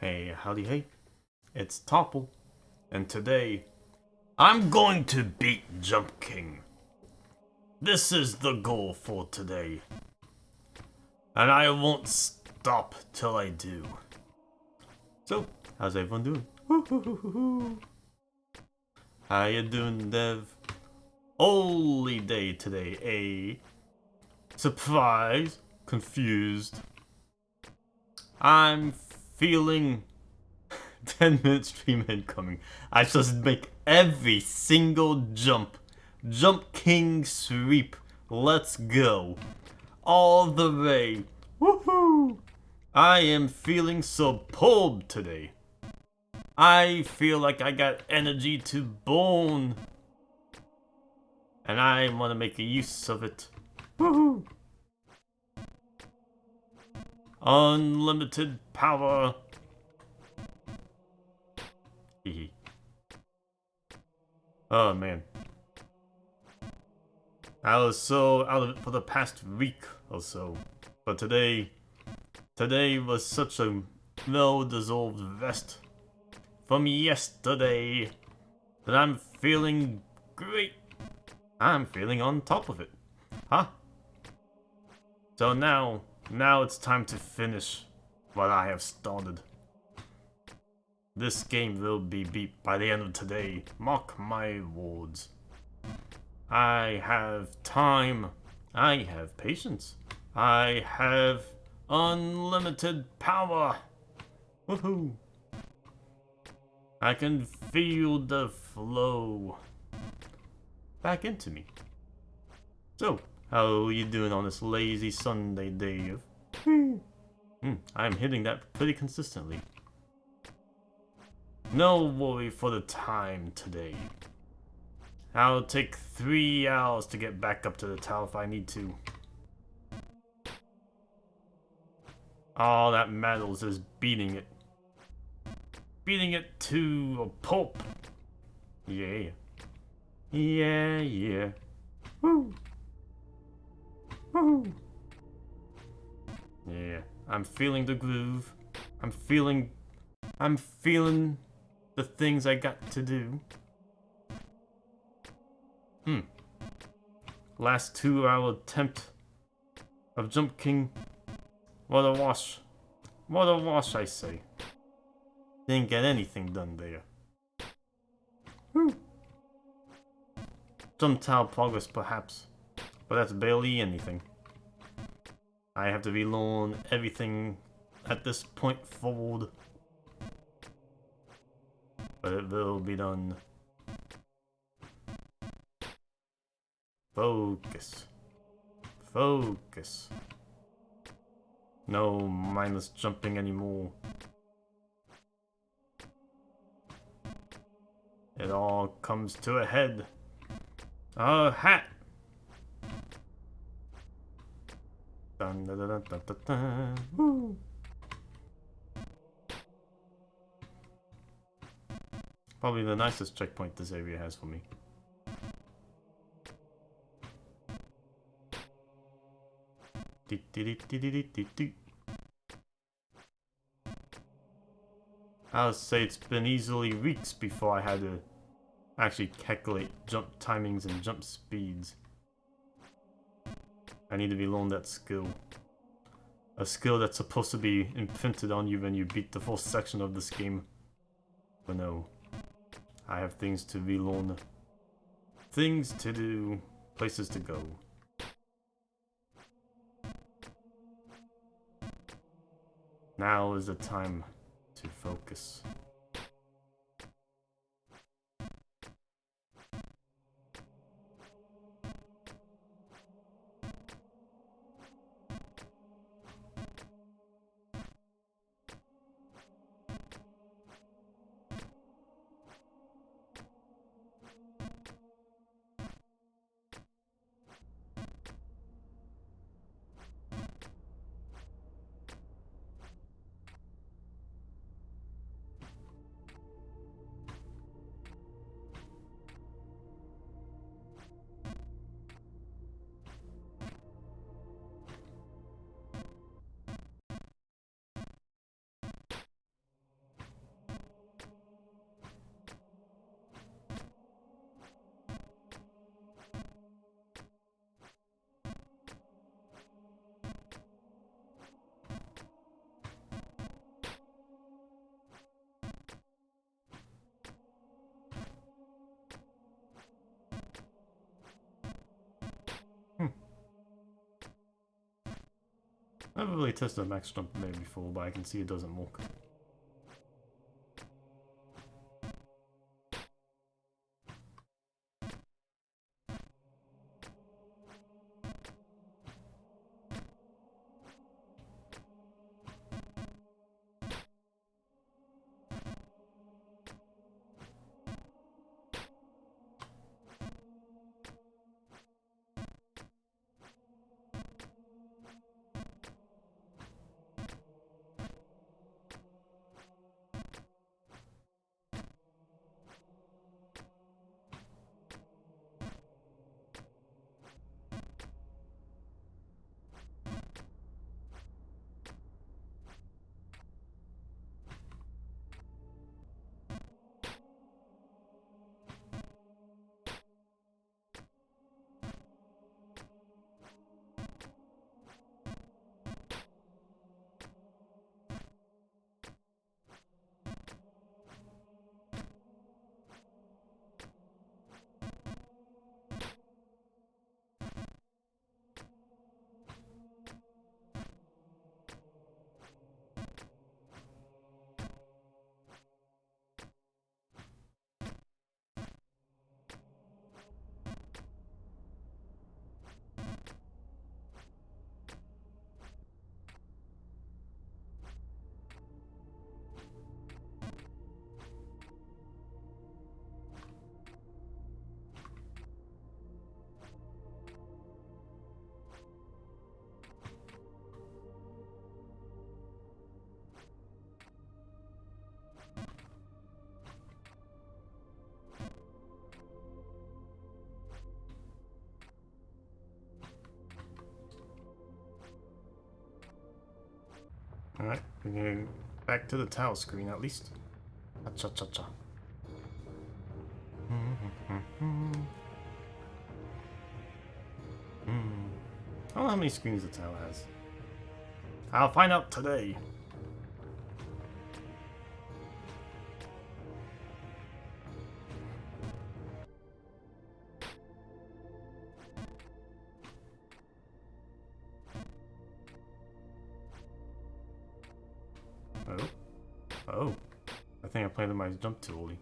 Hey, howdy, hey. It's Topple, and today I'm going to beat Jump King. This is the goal for today, and I won't stop till I do. So, how's everyone doing? How you doing, Dev? Holy day today, surprised, confused. I'm feeling 10-minute stream incoming. I just make every single jump. Jump King sweep. Let's go. All the way. Woohoo! I am feeling superb today. I feel like I got energy to bone. And I want to make use of it. Woohoo! Unlimited power. Oh man. I was so out of it for the past week or so. But today was such a well-deserved rest from yesterday that I'm feeling great. I'm feeling on top of it. Huh? So now it's time to finish what I have started. This game will be beat by the end of today. Mark my words. I have time. I have patience. I have unlimited power. Woohoo! I can feel the flow back into me. So, how are you doing on this lazy Sunday, Dave? I'm hitting that pretty consistently. No worry for the time today. I'll take 3 hours to get back up to the tower if I need to. All that matters is beating it. Beating it to a pulp. Yeah. Yeah. Woo. Woo. Yeah. I'm feeling the groove. I'm feeling the things I got to do. Last 2-hour attempt of Jump King. What a wash. What a wash, I say. Didn't get anything done there. Whew. Some tower progress, perhaps. But that's barely anything. I have to relearn everything at this point forward. But it will be done. Focus. Focus. No mindless jumping anymore. It all comes to a head. A hat! Dun, dun, dun, dun, dun, dun. Woo. Probably the nicest checkpoint this area has for me. I would say it's been easily weeks before I had to actually calculate jump timings and jump speeds. I need to relearn that skill. A skill that's supposed to be imprinted on you when you beat the first section of this game. But no. I have things to relearn. Things to do. Places to go. Now is the time to focus. Never really tested a max jump there before, but I can see it doesn't work. Alright, we're gonna back to the tile screen at least. Cha cha cha. I don't know how many screens the tile has. I'll find out today. Oh. Oh. I think I played my jump too early.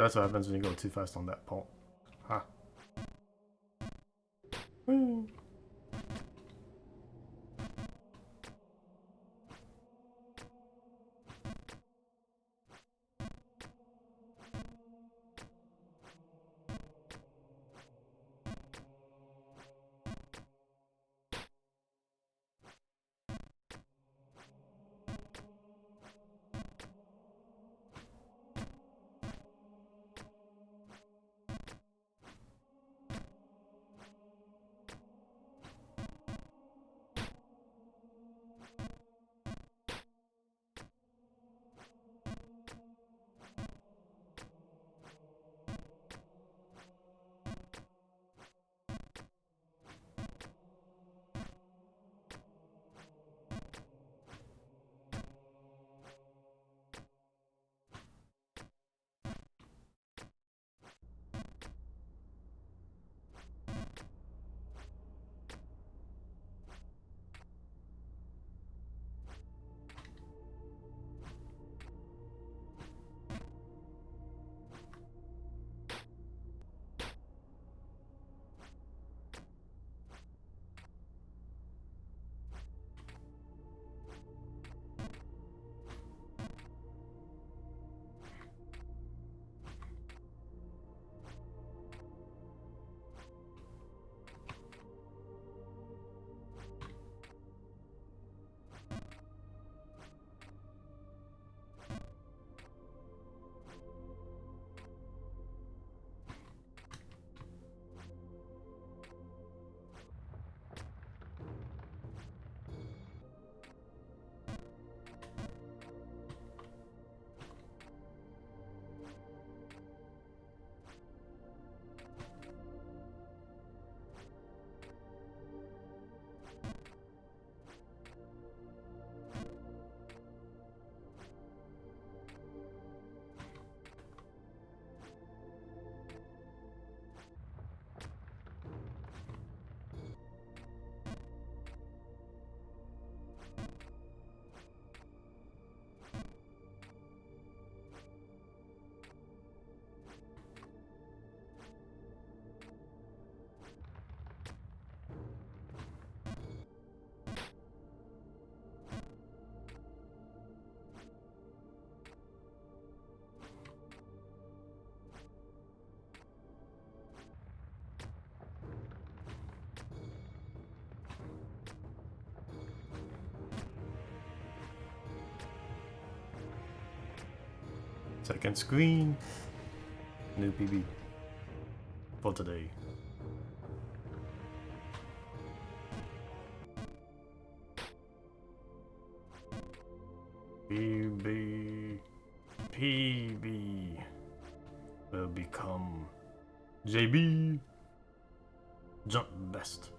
That's what happens when you go too fast on that pole. Ha. Second screen. New PB for today. PB will become JB Jump Best.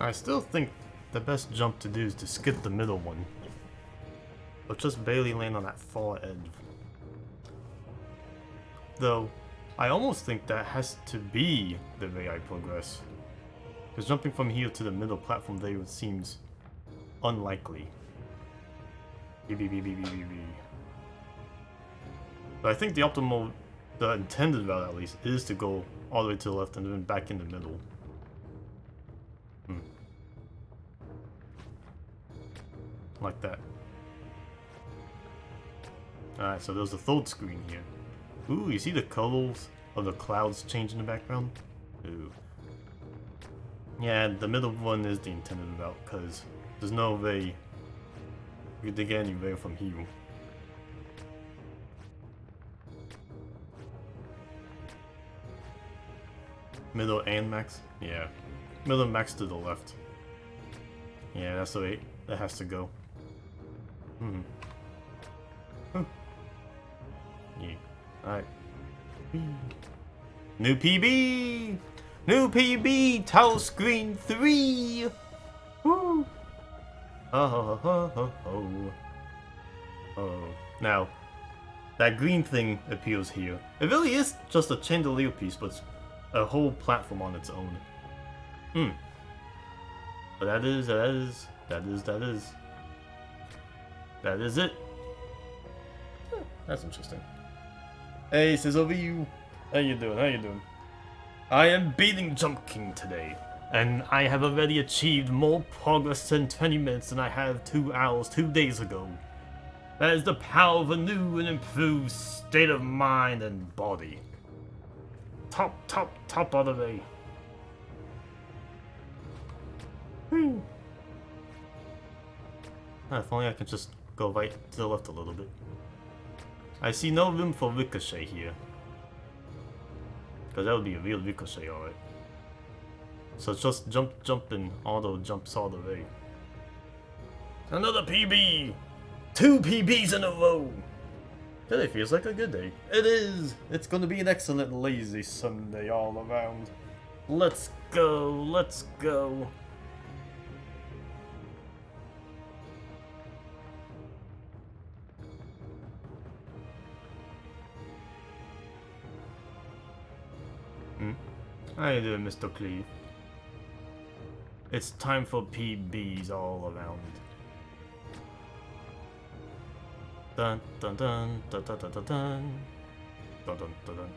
I still think the best jump to do is to skip the middle one. But just barely land on that far edge. Though, I almost think that has to be the way I progress. Because jumping from here to the middle platform there seems unlikely. But I think the optimal, the intended route at least, is to go all the way to the left and then back in the middle. Like that. Alright, so there's the third screen here. Ooh, you see the colors of the clouds change in the background? Ooh. Yeah, the middle one is the intended route, because there's no way you can get anywhere from here. Middle and max? Yeah. Middle and max to the left. Yeah, that's the way that has to go. Yeah. Alright. New PB! New PB! Tile Screen 3! Woo! Oh. Now, that green thing appears here. It really is just a chandelier piece, but it's a whole platform on its own. But that is it. That's interesting. Hey, SizzleView. How you doing? I am beating Jump King today, and I have already achieved more progress in 20 minutes than I have 2 hours 2 days ago. That is the power of a new and improved state of mind and body. Top of the way. If only I could just go right to the left a little bit. I see no room for ricochet here. Because that would be a real ricochet, alright. So just jump, and auto jumps all the way. Another PB! 2 PBs in a row! Today feels like a good day. It is! It's gonna be an excellent lazy Sunday all around. Let's go. How you doing, Mr. Cleve? It's time for PBs all around. Dun dun dun dun dun dun dun dun dun dun dun dun.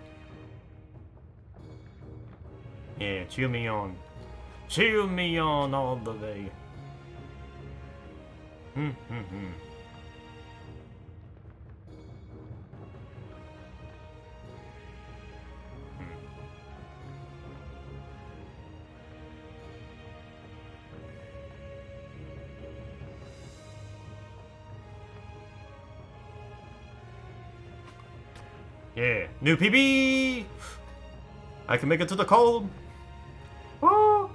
Yeah, cheer me on. Cheer me on all the way. Yeah, new PB! I can make it to the cold. Oh!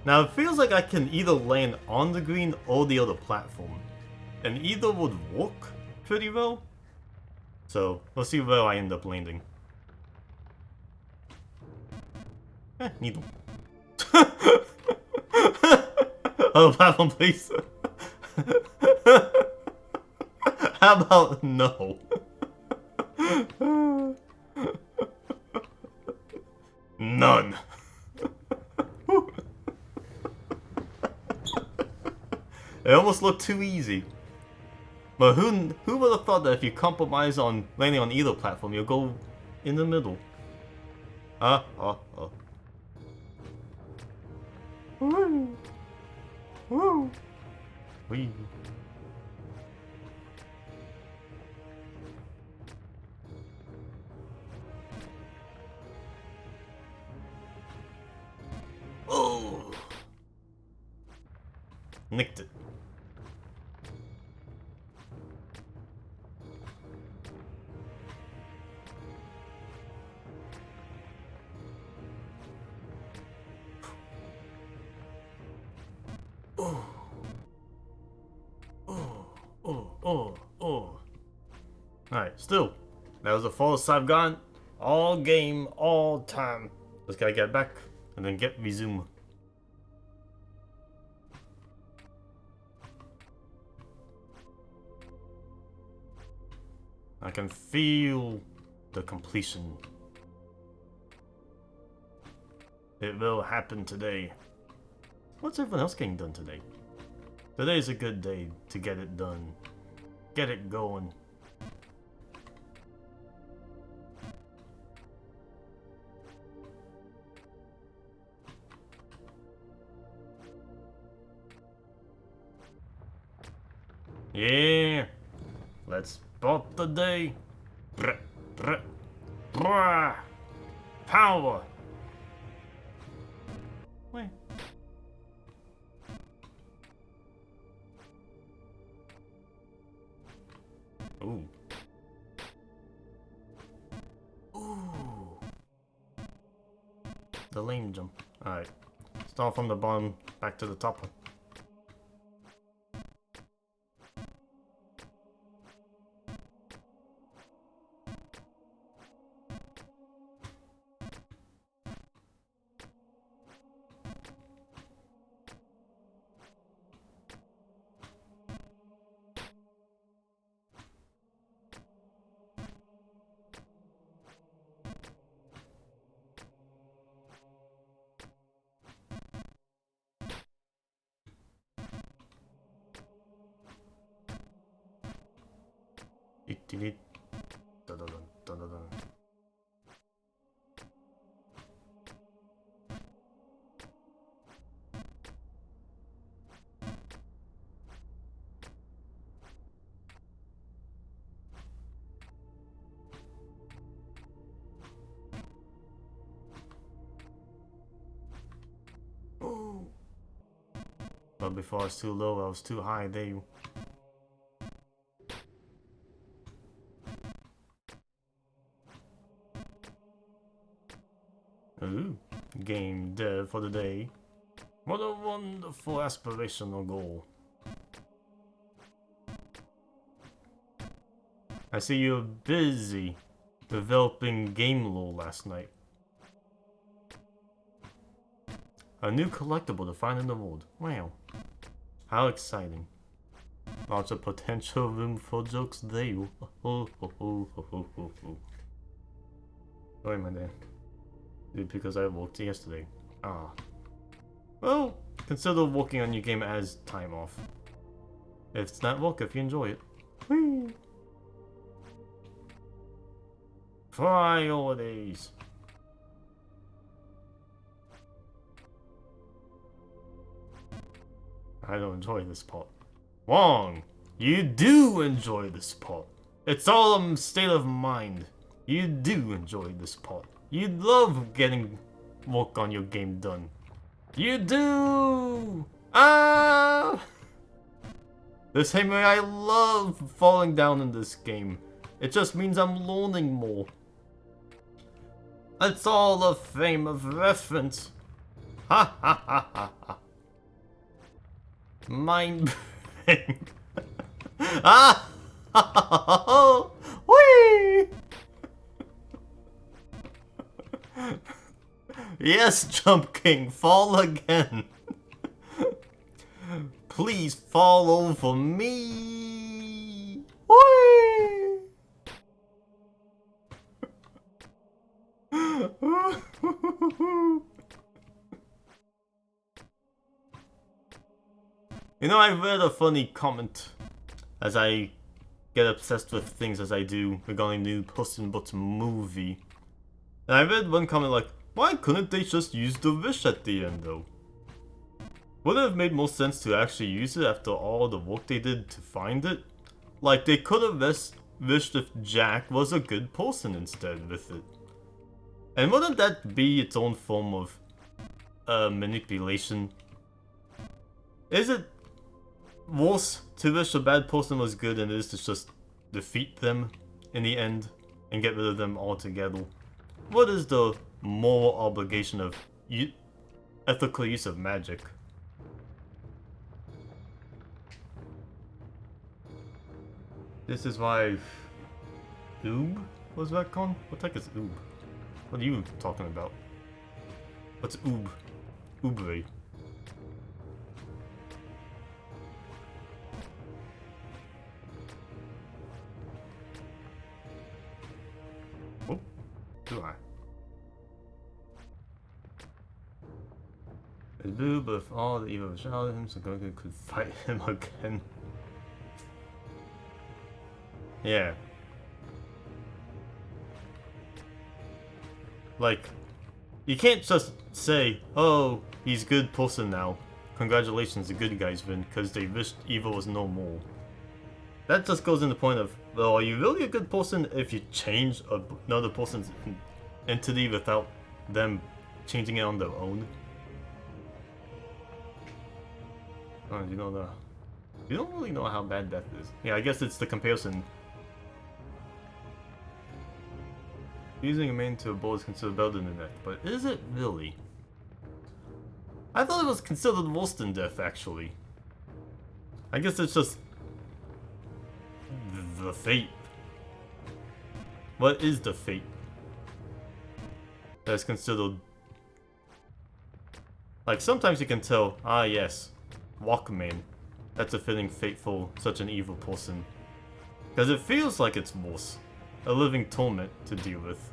Now it feels like I can either land on the green or the other platform. And either would work pretty well. So, let's see where I end up landing. Neither. Other platform, please. How about no? None. It almost looked too easy. But who would have thought that if you compromise on landing on either platform, you'll go in the middle? Wee. Oh! Nicked it. Alright, still. That was the farthest I've gone all game, all time. Just gotta get back and then get resume. I can feel the completion. It will happen today. What's everyone else getting done today? Today's a good day to get it done. Get it going. Yeah, let's spot the day. Brr, brr, brr. Power. Wait. Ooh. Ooh. The lame jump. Alright. Start from the bottom back to the top. But before I was too low, I was too high. There you. Ooh, game dev for the day. What a wonderful aspirational goal. I see you were busy developing game lore last night. A new collectible to find in the world. Wow. How exciting. Lots of potential room for jokes there. Oh, Sorry, my dad. Because I walked yesterday. Ah. Well, consider working on your game as time off. If it's not work, if you enjoy it. Whee! Priorities. I don't enjoy this part. Wrong! You do enjoy this part. It's all a state of mind. You do enjoy this part. You love getting work on your game done. You do! Ah! The same way I love falling down in this game. It just means I'm learning more. It's all a frame of reference. Ha ha ha ha ha. Mind blowing. Ah! Whee! Yes, Jump King, fall again. Please fall over me. Whee! You know, I read a funny comment as I get obsessed with things as I do regarding new Puss in Boots movie. And I read one comment like, why couldn't they just use the wish at the end though? Wouldn't it have made more sense to actually use it after all the work they did to find it? Like, they could have wished if Jack was a good person instead with it. And wouldn't that be its own form of manipulation? Is it worse to wish a bad person was good than it is to just defeat them in the end and get rid of them altogether? What is the moral obligation of ethical use of magic? This is why Oob What's that called? What the heck is oob? What are you talking about? What's oob? Oobre. Oh, do I? It's blue, but if all the evil shouted him, so Goku could fight him again. Yeah. Like, you can't just say, oh, he's good person now. Congratulations, the good guys win, because they wished evil was no more. That just goes in the point of, well, are you really a good person if you change another person's entity without them changing it on their own? Oh, you know the... You don't really know how bad death is. Yeah, I guess it's the comparison. Using a main to a bull is considered better than death, but is it really? I thought it was considered worse than death, actually. I guess it's just... the fate. What is the fate? That's considered... Like, sometimes you can tell, ah yes, Walkman. That's a fitting fate for such an evil person. Because it feels like it's worse. A living torment to deal with.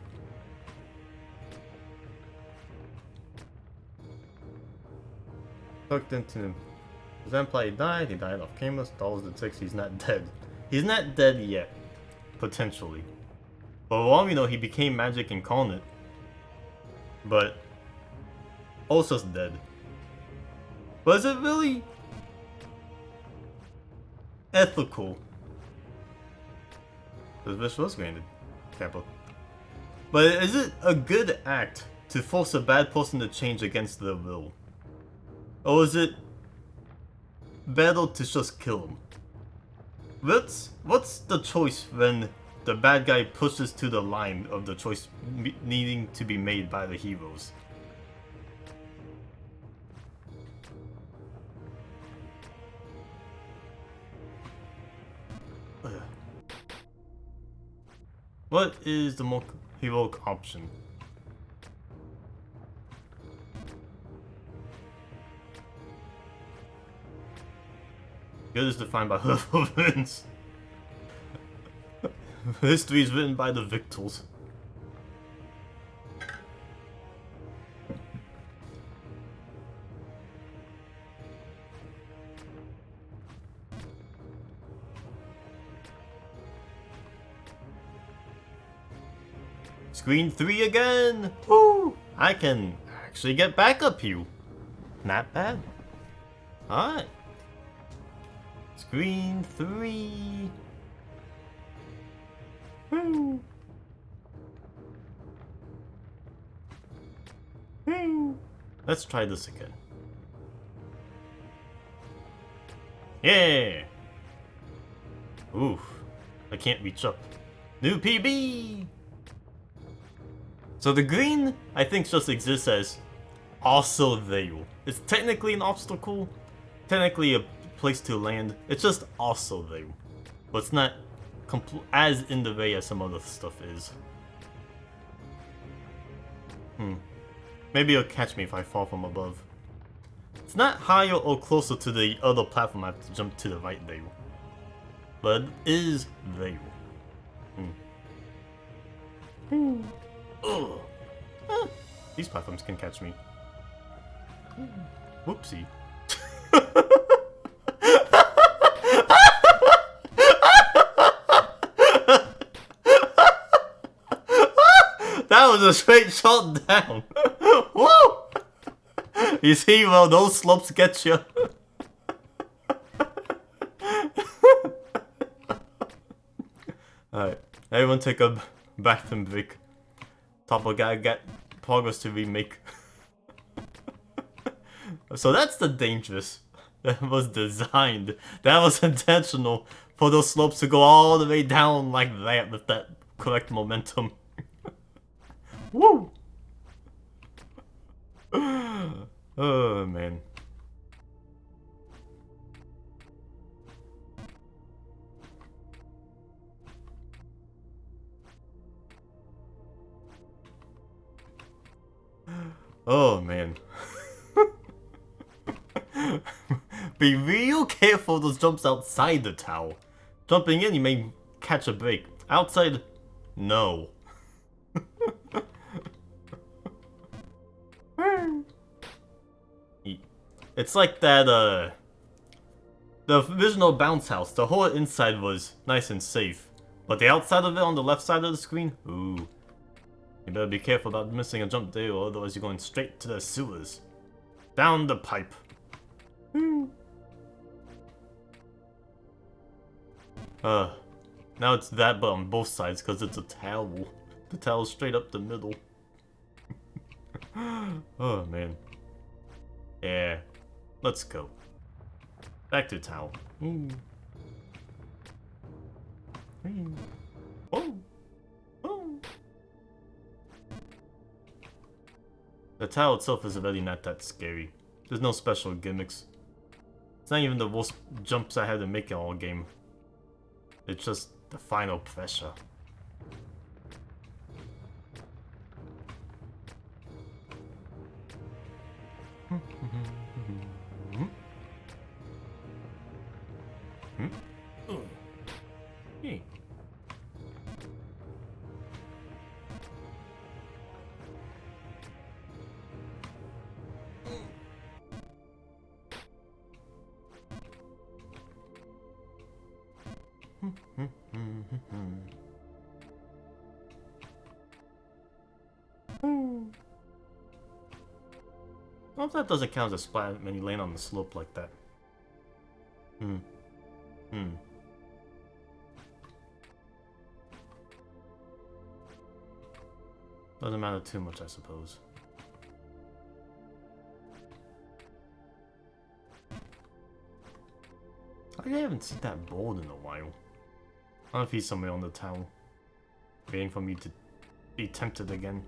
Tucked into him. Zanpai died, he died off camera, dollars and six, he's not dead. He's not dead yet. Potentially. But for all we know, he became magic incarnate. But Ulsa's dead. But is it really ethical? Because wish was granted. Kappa. But is it a good act to force a bad person to change against their will? Or is it better to just kill him? What's the choice when the bad guy pushes to the line of the choice needing to be made by the heroes? What is the more heroic option? Good is defined by her wins. History is written by the victors. Screen 3 again! Woo! I can actually get back up you. Not bad. Alright. Screen 3. Woo! Woo! Let's try this again. Yeah! Oof. I can't reach up. New PB! So the green, I think, just exists as also there. It's technically an obstacle, technically a place to land. It's just also there. But it's not as in the way as some other stuff is. Maybe it'll catch me if I fall from above. It's not higher or closer to the other platform I have to jump to the right there. But it is there. Ugh. Ah, these platforms can catch me. Whoopsie. That was a straight shot down. Whoa! You see, well, those slopes get you. Alright, everyone take a bathroom break. Topple guy got progress to remake. So that's the dangerous. That was designed. That was intentional for those slopes to go all the way down like that with that correct momentum. Woo! Oh man. Oh man. Be real careful of those jumps outside the tower. Jumping in, you may catch a break. Outside, no. It's like that, the original bounce house. The whole inside was nice and safe. But the outside of it on the left side of the screen? Ooh. You better be careful about missing a jump there, or otherwise you're going straight to the sewers. Down the pipe. Now it's that, but on both sides, because it's a towel. The towel's straight up the middle. Oh, man. Yeah. Let's go. Back to towel. Oh. Oh. The towel itself is really not that scary. There's no special gimmicks. It's not even the worst jumps I had to make in all game. It's just the final pressure. Hey. Well, that doesn't count as a splat when you land on the slope like that. Doesn't matter too much, I suppose. I haven't seen that board in a while. I don't know if he's somewhere on the tower, waiting for me to be tempted again.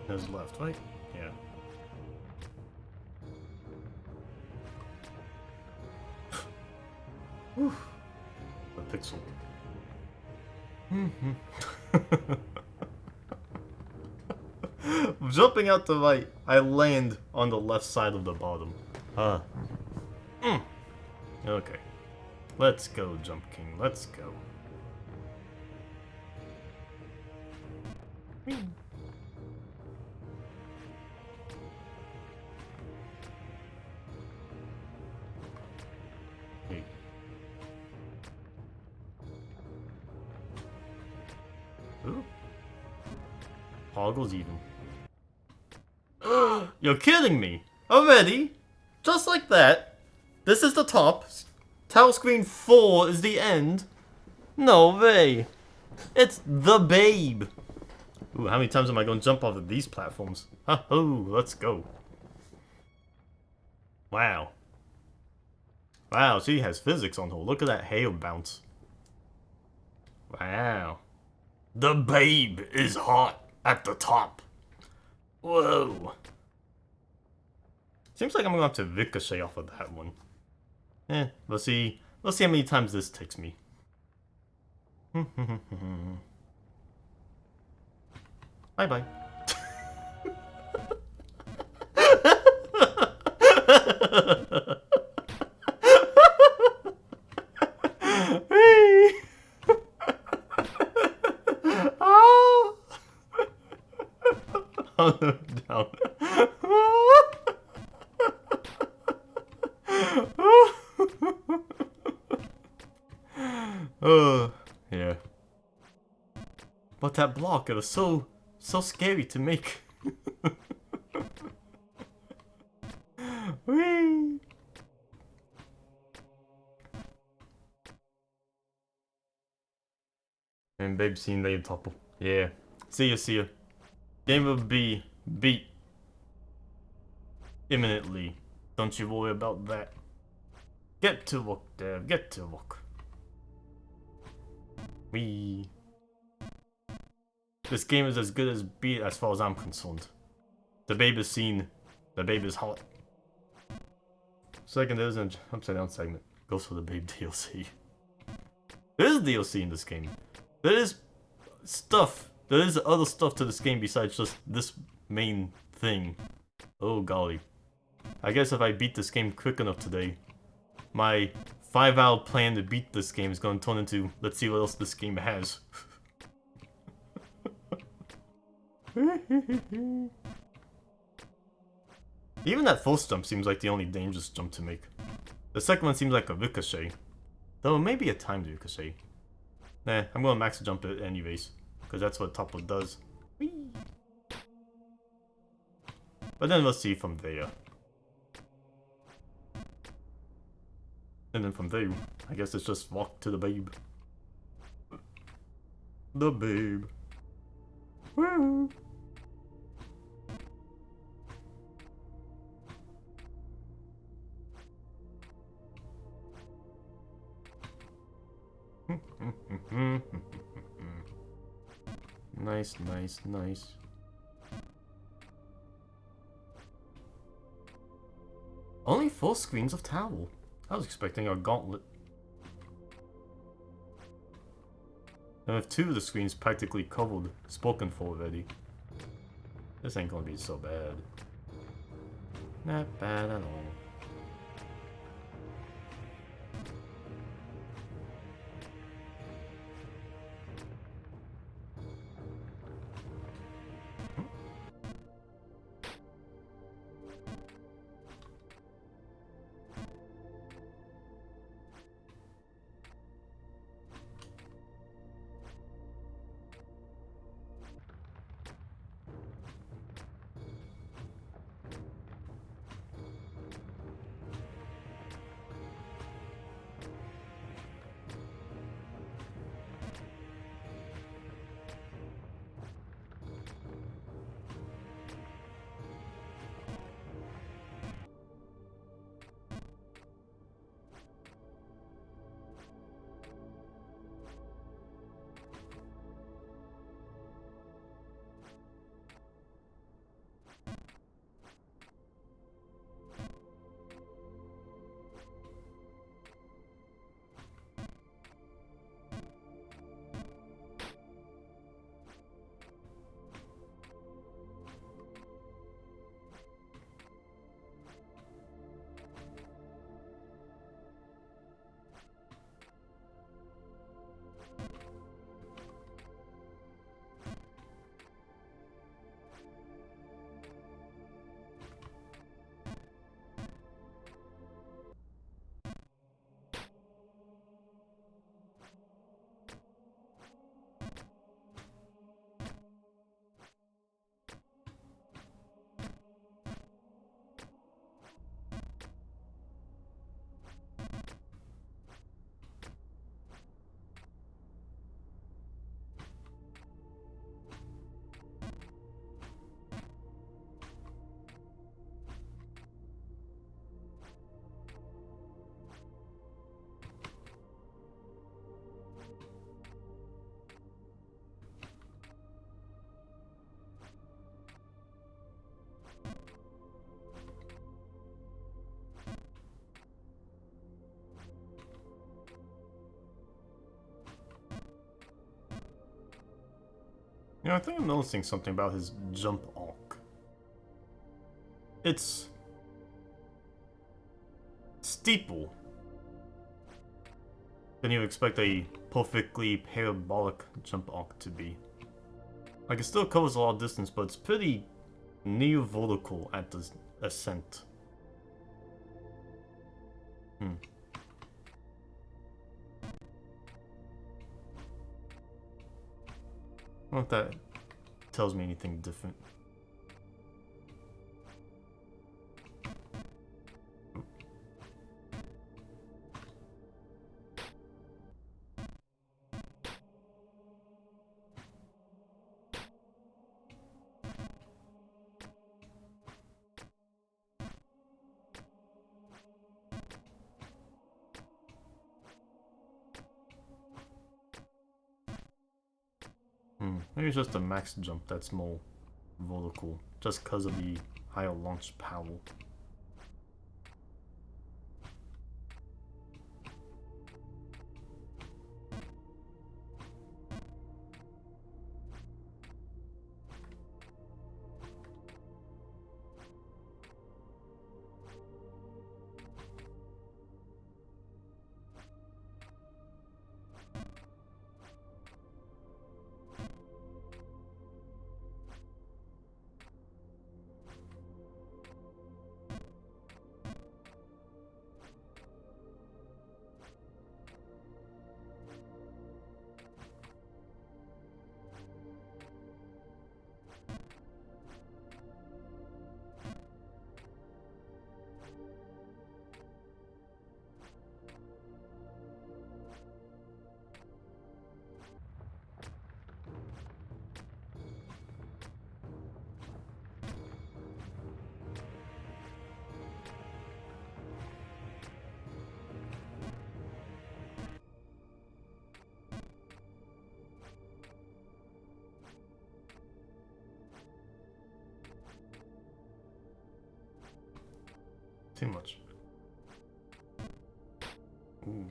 There's left, right? Yeah. Whew. A pixel. Jumping out the right, I land on the left side of the bottom. Okay. Let's go, Jump King. Let's go. Ooh. Toggles even. You're kidding me! Already? Just like that? This is the top. Tile screen 4 is the end? No way. It's the babe. Ooh, how many times am I going to jump off of these platforms? Oh, let's go. Wow. Wow, she has physics on her. Look at that hail bounce. Wow. The babe is hot at the top. Whoa. Seems like I'm gonna have to ricochet off of that one. Let's see. Let's see how many times this takes me. Bye bye. Hey. Ah. Oh, no, down. Oh, yeah. But that block, it was so scary to make. Whee! And babe seen they topple. Yeah. See ya. Game will be beat imminently. Don't you worry about that. Get to work, Dev. Get to work. Wee. This game is as good as beat as far as I'm concerned. The babe is seen. The babe is hot. Second, there's an upside down segment. Goes for the babe DLC. There is DLC in this game. There is stuff. There is other stuff to this game besides just this main thing. Oh golly. I guess if I beat this game quick enough today, my 5-hour plan to beat this game is going to turn into, let's see what else this game has. Even that first jump seems like the only dangerous jump to make. The second one seems like a ricochet. Though maybe a timed ricochet. Nah, I'm going to max jump it anyways. Because that's what topple does. Whee! But then we'll see from there. And then from there, I guess it's just walk to the babe. The babe. Woo! Nice. Only 4 screens of towel. I was expecting a gauntlet. And with 2 of the screens practically covered, spoken for already. This ain't gonna be so bad. Not bad at all. You know, I think I'm noticing something about his jump arc. It's steeple. Then you expect a perfectly parabolic jump arc to be. Like, it still covers a lot of distance, but it's pretty near vertical at the ascent. I don't know if that tells me anything different. Maybe it's just the max jump that's more vertical, just because of the higher launch power. Too much. Ooh.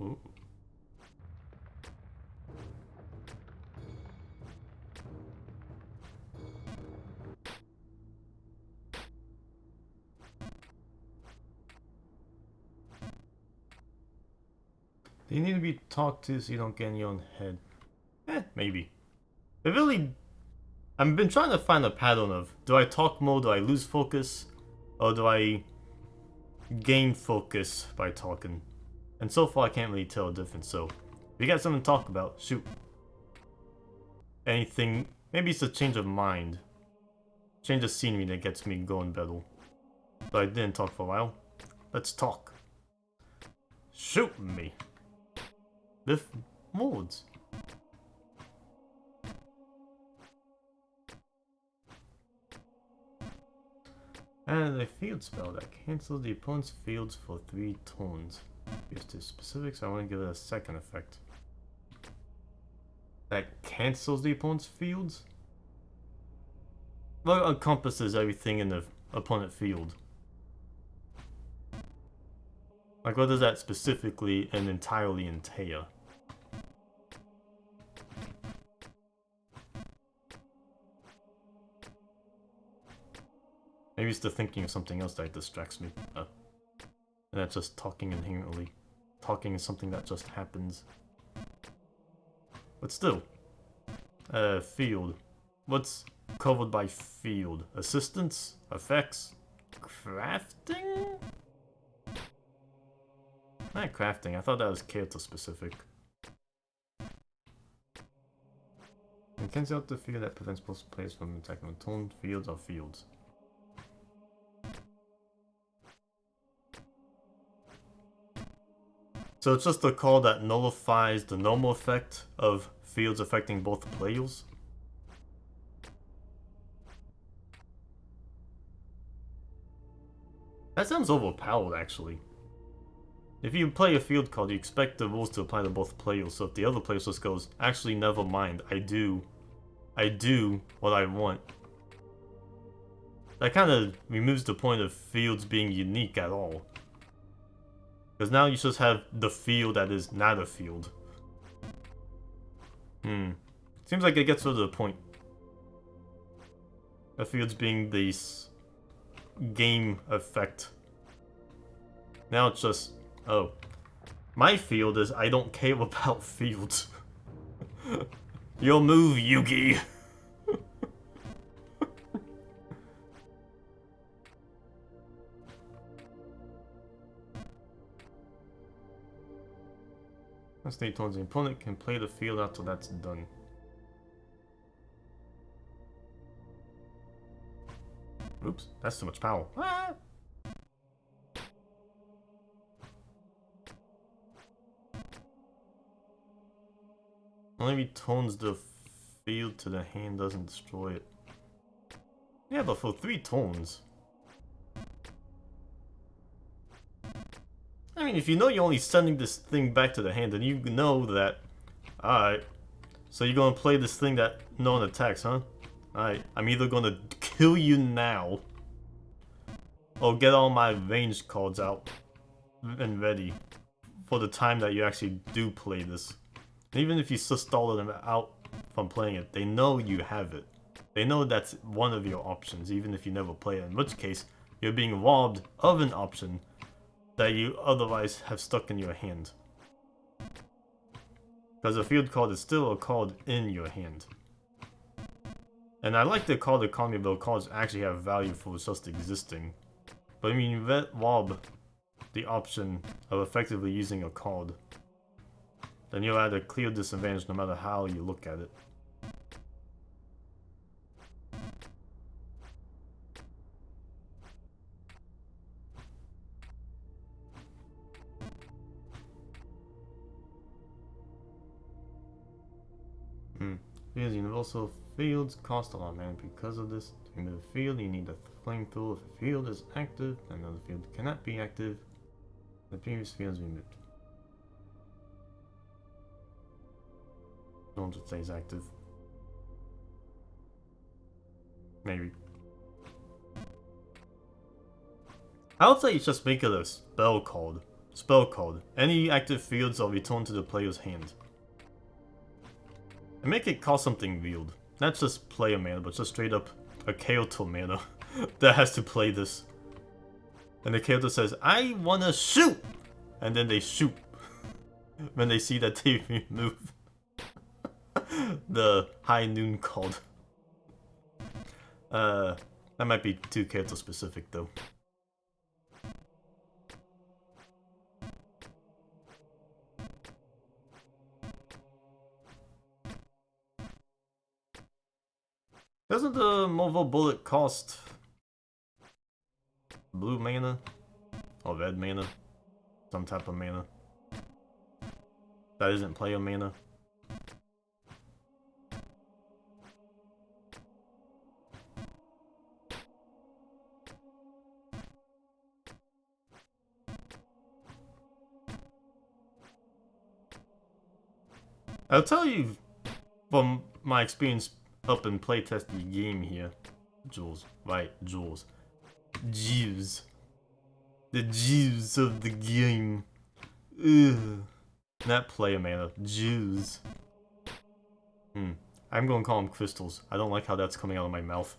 Ooh. Do you need to be talked to so you don't get in your own head? Maybe. It really... I've been trying to find a pattern of, do I talk more, do I lose focus? Or do I gain focus by talking? And so far I can't really tell a difference, so... If you got something to talk about, shoot. Anything... Maybe it's a change of mind. Change of scenery that gets me going better. But I didn't talk for a while. Let's talk. Shoot me. With modes. And a field spell that cancels the opponent's fields for 3 turns. Used to specifics, I want to give it a second effect. That cancels the opponent's fields? Well, it encompasses everything in the opponent field. Like, what does that specifically and entirely entail? Maybe it's the thinking of something else that distracts me. And that's just talking inherently. Talking is something that just happens. But still. Field. What's covered by field? Assistance? Effects? Crafting? Not crafting, I thought that was character specific. It cancels out the field that prevents both players from attacking with toned fields or fields. So it's just a call that nullifies the normal effect of fields affecting both players. That sounds overpowered, actually. If you play a field card, you expect the rules to apply to both players, so if the other player just goes, actually never mind, I do what I want. That kind of removes the point of fields being unique at all. Because now you just have the field that is not a field. Seems like it gets rid of the point. The fields being this game effect. Now it's just, oh. My field is I don't care about fields. Your move, Yugi! Once they towards the opponent can play the field after that's done. Oops, that's too much power. Ah! Only returns the field to the hand, doesn't destroy it. Yeah, but for 3 turns. I mean, if you know you're only sending this thing back to the hand, then you know that... Alright. So you're gonna play this thing that no one attacks, huh? Alright, I'm either gonna kill you now, or get all my ranged cards out and ready for the time that you actually do play this. And even if you just stall them out from playing it, they know you have it. They know that's one of your options, even if you never play it, in which case, you're being robbed of an option that you otherwise have stuck in your hand. Because a field card is still a card in your hand. And I like the card economy, but cards actually have value for just existing. But I mean, you rob the option of effectively using a card, then you're at a clear disadvantage no matter how you look at it. Because universal fields cost a lot of mana because of this. To remove a field, you need a flamethrower. If a field is active, another field cannot be active. The previous field is removed. Once it stays active. Maybe. I would say you just make it a spell card. Spell card. Any active fields are returned to the player's hand. And make it cost something weird. Not just player mana, but just straight up a character mana that has to play this. And the character says, I wanna shoot! And then they shoot. When they see that they remove the high noon card. That might be too character specific though. Doesn't the mobile bullet cost blue mana? Or red mana? Some type of mana. That isn't player mana. I'll tell you from my experience up and playtest the game here. Jules. Right, Jules. Jews. The Jews of the game. Ugh. Not player mana. Jews. I'm gonna call them crystals. I don't like how that's coming out of my mouth.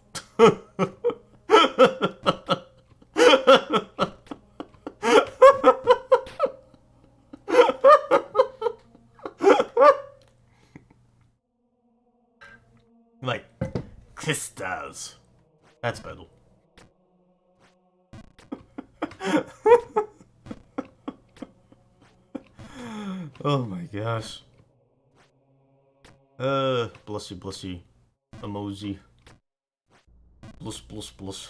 Like, crystals. That's better. Oh my gosh. Blushy blushy emoji. Blush blush blush.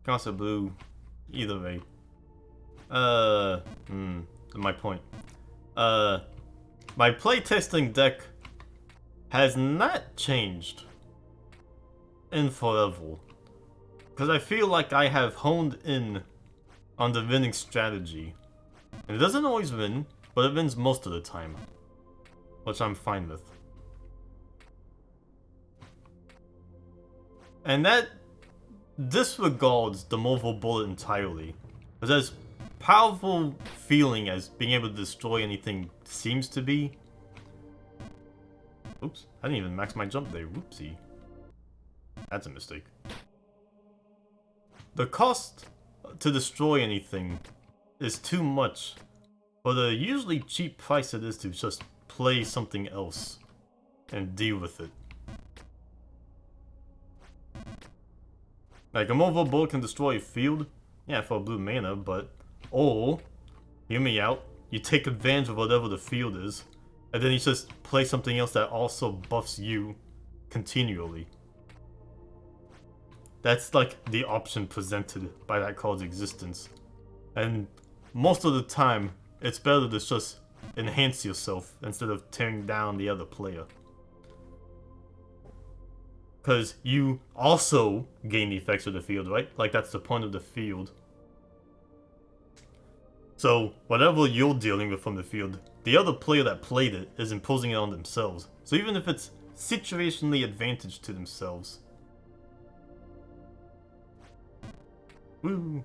Casa blue. Either way. My point. My playtesting deck has not changed in forever. Because I feel like I have honed in on the winning strategy. And it doesn't always win, but it wins most of the time. Which I'm fine with. And that disregards the Morphle Bullet entirely. Because as powerful feeling as being able to destroy anything seems to be... Oops, I didn't even max my jump there, whoopsie. That's a mistake. The cost to destroy anything is too much for the usually cheap price it is to just play something else and deal with it. Like, a Morphle Bullet can destroy a field, yeah, for blue mana, but... Or, hear me out, you take advantage of whatever the field is, and then you just play something else that also buffs you continually. That's like the option presented by that card's existence. And most of the time, it's better to just enhance yourself instead of tearing down the other player. Because you also gain the effects of the field, right? Like, that's the point of the field. So, whatever you're dealing with from the field, the other player that played it is imposing it on themselves. So even if it's situationally advantaged to themselves, woo,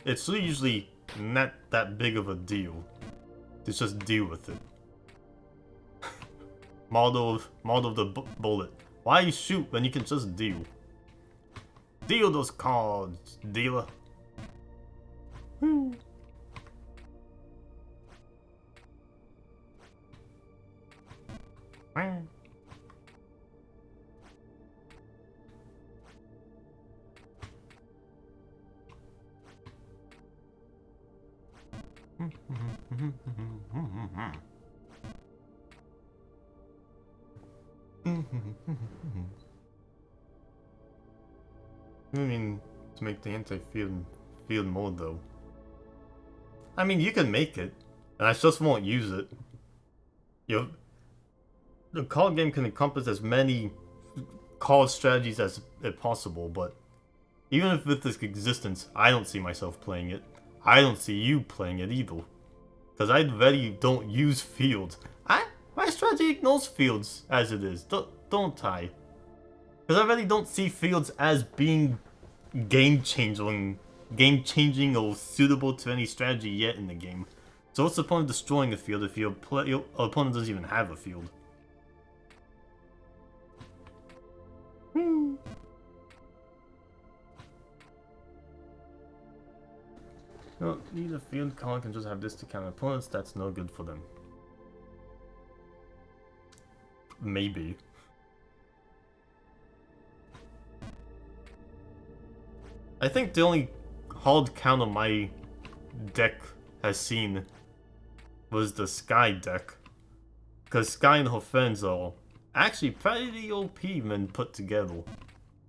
it's usually not that big of a deal to just deal with it. model of the bullet. Why you shoot when you can just deal? Deal those cards, dealer. Woo. I mean, to make the anti-field mode though. I mean, you can make it, and I just won't use it. The card game can encompass as many card strategies as possible, but even if with this existence, I don't see myself playing it. I don't see you playing it either. Because I already don't use fields. My strategy ignores fields as it is, don't I? Because I really don't see fields as being game-changing or suitable to any strategy yet in the game. So what's the point of destroying a field if your opponent doesn't even have a field? You don't need a field card, can just have this to counter opponents, that's no good for them. Maybe. I think the only hard counter my deck has seen was the Sky deck. Because Sky and her friends are actually pretty OP when put together.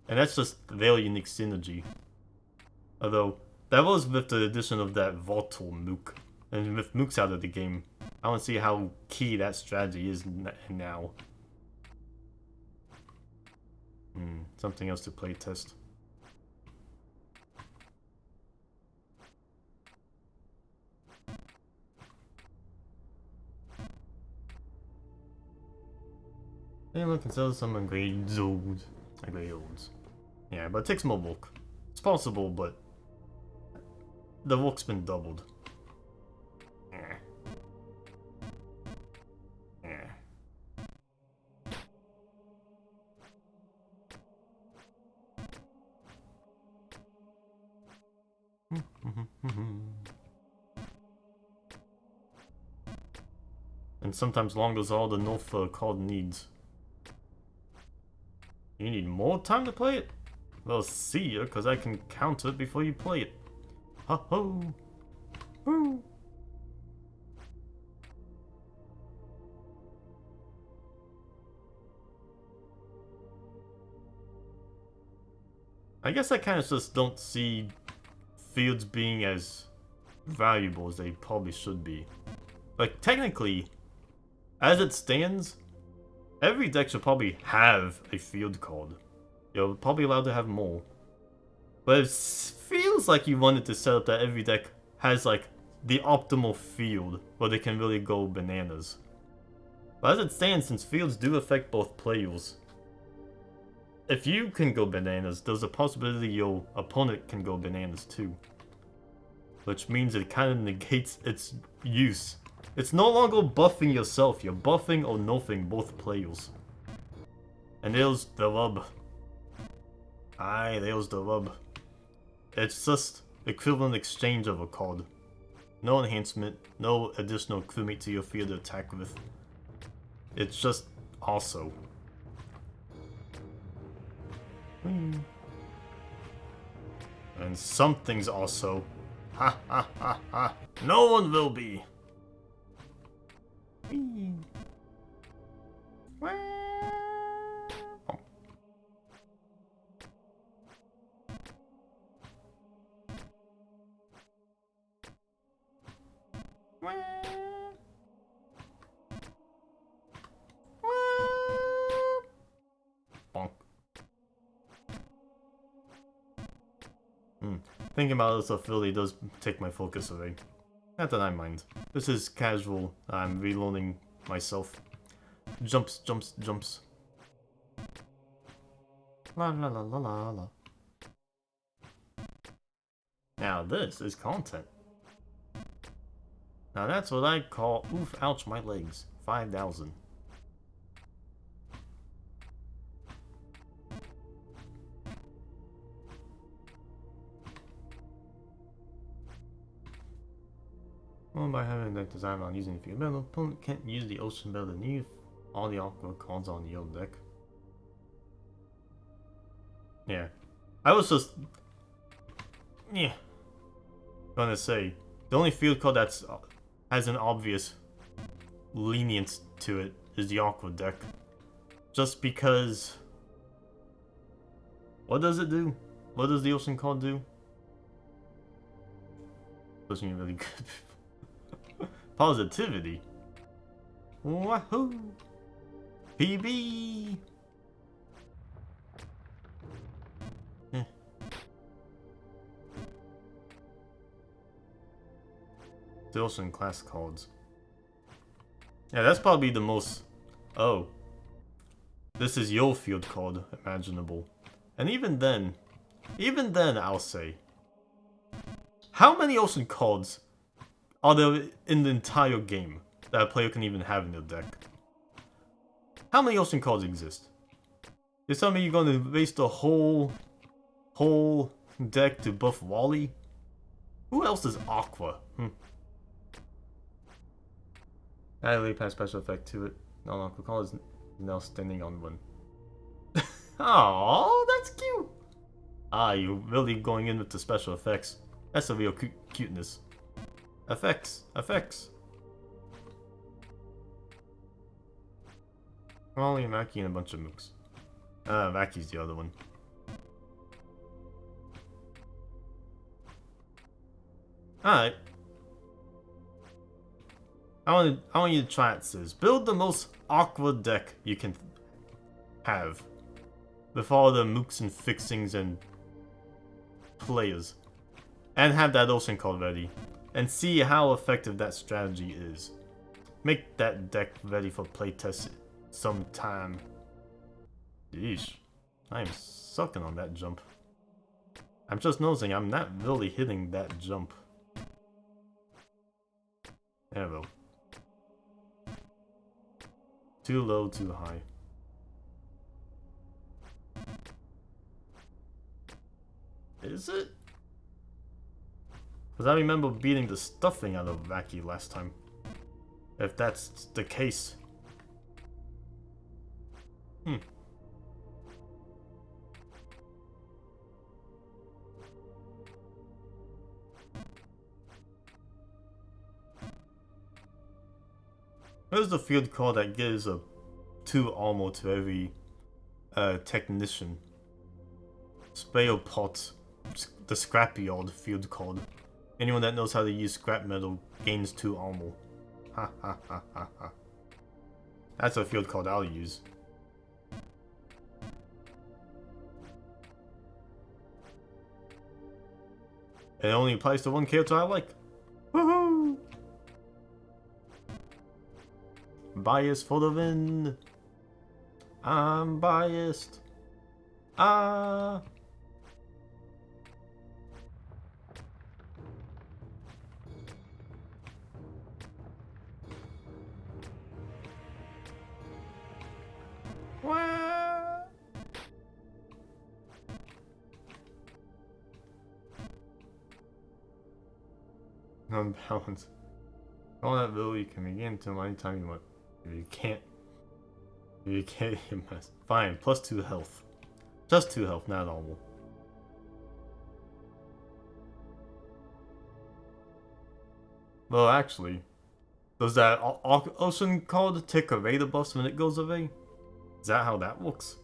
And that's just their unique synergy. Although, that was with the addition of that Volatile Mook. And with Mooks out of the game, I don't see how key that strategy is now. Something else to play test. Anyone can sell some grade zones. Yeah, but it takes more work. It's possible, but the work's been doubled. And sometimes long is all the Nilfa card needs. You need more time to play it? Well, see ya, cause I can counter it before you play it. Ha ho! Woo! I guess I kind of just don't see fields being as valuable as they probably should be. Like, technically, as it stands, every deck should probably have a field card. You're probably allowed to have more. But it feels like you wanted to set up that every deck has, like, the optimal field where they can really go bananas. But as it stands, since fields do affect both players, if you can go bananas, there's a possibility your opponent can go bananas too. Which means it kind of negates its use. It's no longer buffing yourself, you're buffing or nerfing both players. And there's the rub. Aye, there's the rub. It's just equivalent exchange of a card. No enhancement, no additional crewmate to your field to attack with. It's just also. And something's also. Ha ha ha ha. No one will be. Bonk. Thinking about this really does take my focus away. Not that I mind. This is casual. I'm relearning myself. Jumps, jumps, jumps. La la la la la la. Now this is content. Now that's what I call oof, ouch, my legs. 5,000. Well, by having a deck designed on using the field battle, opponent can't use the ocean battle than you. All the aqua cards on the old deck. Yeah. I was just gonna say the only field card that's has an obvious lenience to it is the aqua deck. Just because what does it do? What does the ocean card do? Wasn't really good. Positivity. Wahoo! PB! The ocean class cards. Yeah, that's probably the most. Oh. This is your field card imaginable. And even then, I'll say. How many ocean cards are there in the entire game that a player can even have in their deck? How many ocean cards exist? You're telling me you're going to waste the whole deck to buff Wally? Who else is Aqua? I really pass special effect to it. No, Aqua card is now standing on one. Oh, that's cute! Ah, you're really going in with the special effects. That's a real cuteness. Effects. Wally, Maki, and a bunch of mooks. Maki's the other one. Alright. I want you to try it, Sis. Build the most aqua deck you can have. With all the mooks and fixings and players. And have that ocean card ready. And see how effective that strategy is. Make that deck ready for playtest sometime. Yeesh. I am sucking on that jump. I'm just noticing I'm not really hitting that jump. There we go. Too low, too high. Is it? Because I remember beating the stuffing out of Vacky last time. If that's the case. Where's the field call that gives a 2 armor to every technician? Spare parts. The scrapyard field called. Anyone that knows how to use scrap metal gains 2 armor. Ha ha ha ha ha. That's a field card I'll use. It only applies to one character I like. Woohoo! Bias for the win. I'm biased. Ah. What? Unbalanced. All that ability can begin to anytime you want. If you can't, you mess. Fine, plus 2 health. Just 2 health, not normal. Well, actually, does that ocean card take away the buffs when it goes away? Is that how that works?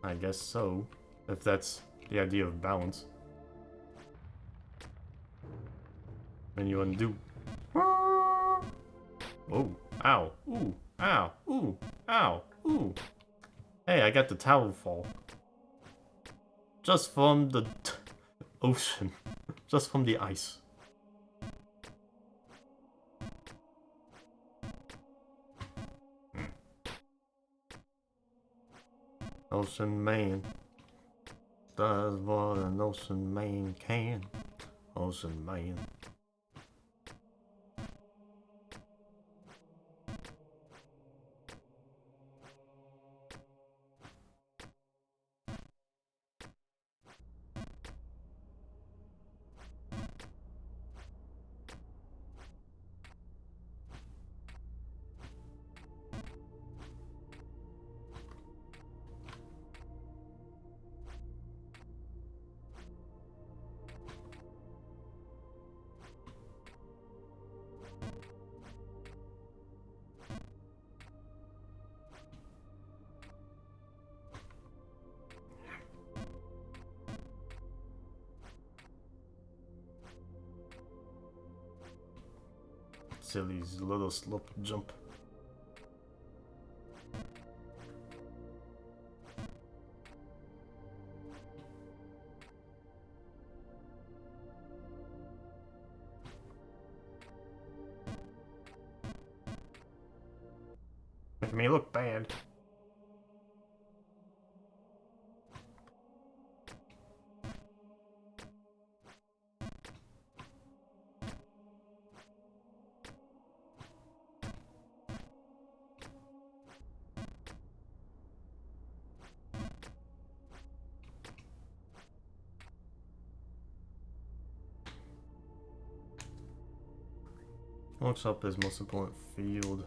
I guess so, if that's the idea of balance. Then you undo. Oh, ow, ooh, ow, ooh, ow, ooh. Hey, I got the tower fall. Just from the ocean. Just from the ice. Ocean man does what an ocean man can. Ocean man. Silly's little slope jump. Make me look bad. Workshop is most important field.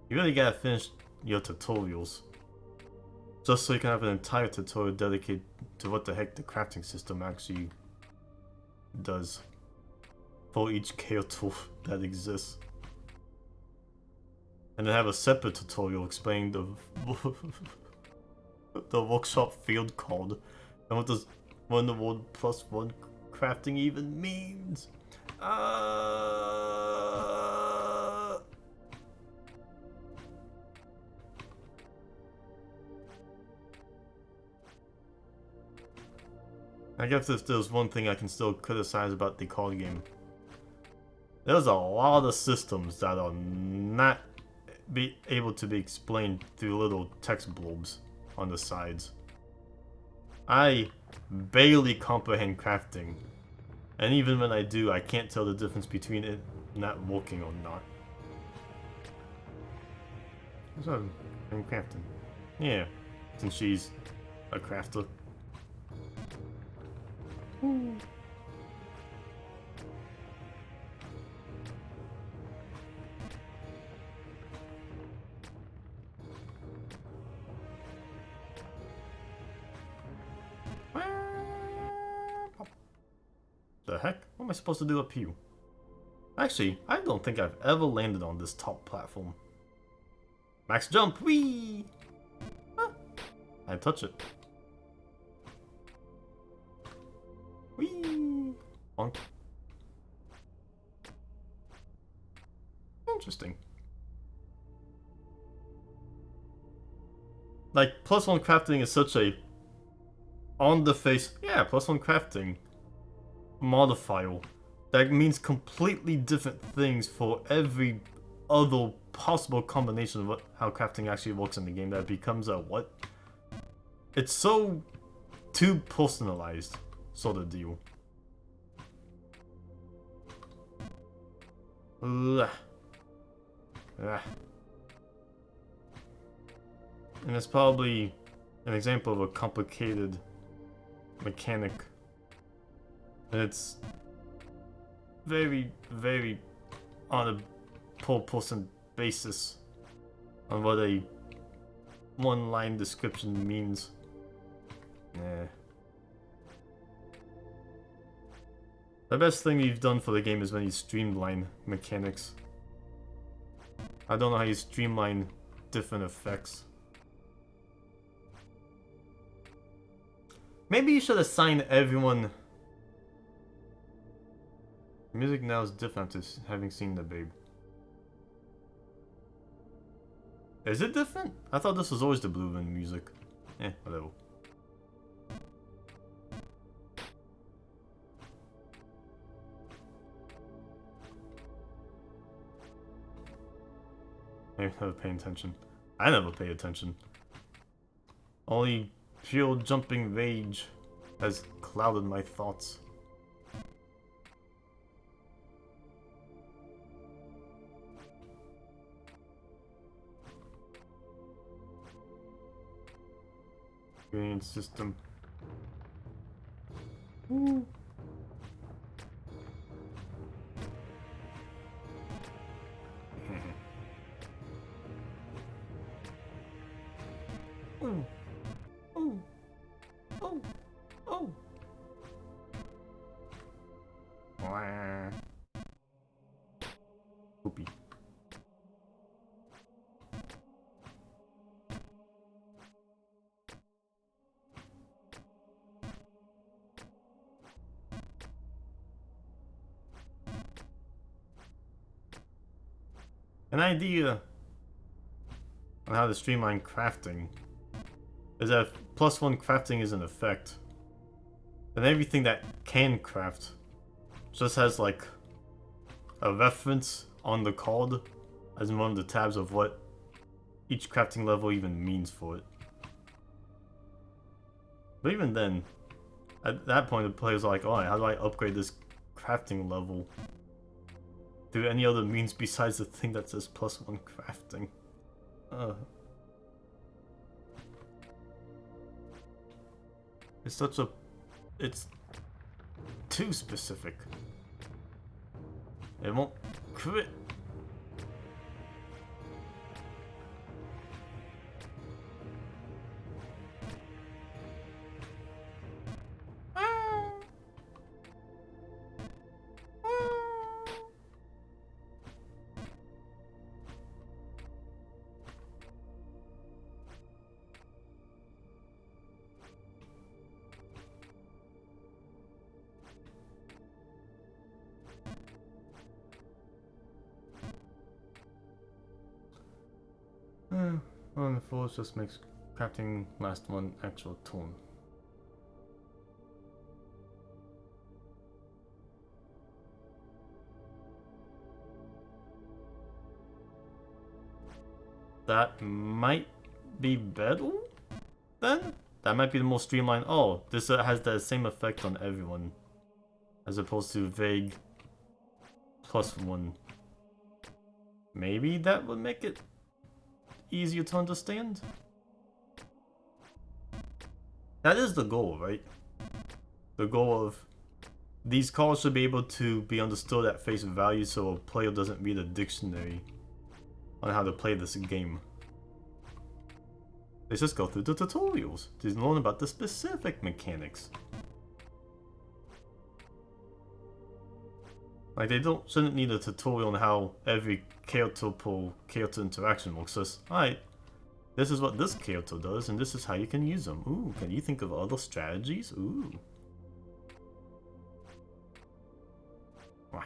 You really gotta finish your tutorials. Just so you can have an entire tutorial dedicated to what the heck the crafting system actually does. For each character that exists. And then have a separate tutorial explaining the the workshop field called and what does 1 to 1 plus 1 crafting even means. I guess if there's one thing I can still criticize about the card game, there's a lot of systems that are not able to be explained through little text blurbs on the sides. I barely comprehend crafting, And even when I do, I can't tell the difference between it not working or not. So, I'm crafting. Yeah, since she's a crafter. The heck? What am I supposed to do up here? Actually, I don't think I've ever landed on this top platform. Max jump! Whee! Huh. I touch it. Whee! Bonk. Interesting. Like, +1 crafting is such a on the face, yeah, +1 crafting modifier that means completely different things for every other possible combination of what, how crafting actually works in the game, that becomes a what? It's so too personalized sort of deal. Ugh. Ugh. And it's probably an example of a complicated mechanic. And it's very, very on a per person basis on what a one-line description means. Yeah. The best thing you've done for the game is when you streamline mechanics. I don't know how you streamline different effects. Maybe you should assign everyone... Music now is different to having seen the babe. Is it different? I thought this was always the blue in music. Eh, whatever. I never pay attention. I never pay attention. Only pure jumping rage has clouded my thoughts. Gradient system. Ooh. Ooh. Ooh. Oh. Oh. Wah. Poopy. An idea on how to streamline crafting is that if +1 crafting is in effect, then everything that can craft just has like a reference on the card as in one of the tabs of what each crafting level even means for it. But even then, at that point the player's like, alright, how do I upgrade this crafting level through any other means besides the thing that says +1 crafting? It's such a... it's too specific. It won't crit. Well, the force just makes crafting last one actual turn. That might be better then? That might be the most streamlined. Oh, this has the same effect on everyone. as opposed to vague +1. Maybe that would make it easier to understand? That is the goal, right? The goal of these calls should be able to be understood at face value so a player doesn't read a dictionary on how to play this game. They just go through the tutorials to learn about the specific mechanics. Like, they shouldn't need a tutorial on how every character interaction works. Just, alright, this is what this character does, and this is how you can use them. Ooh, can you think of other strategies? Ooh. Wah.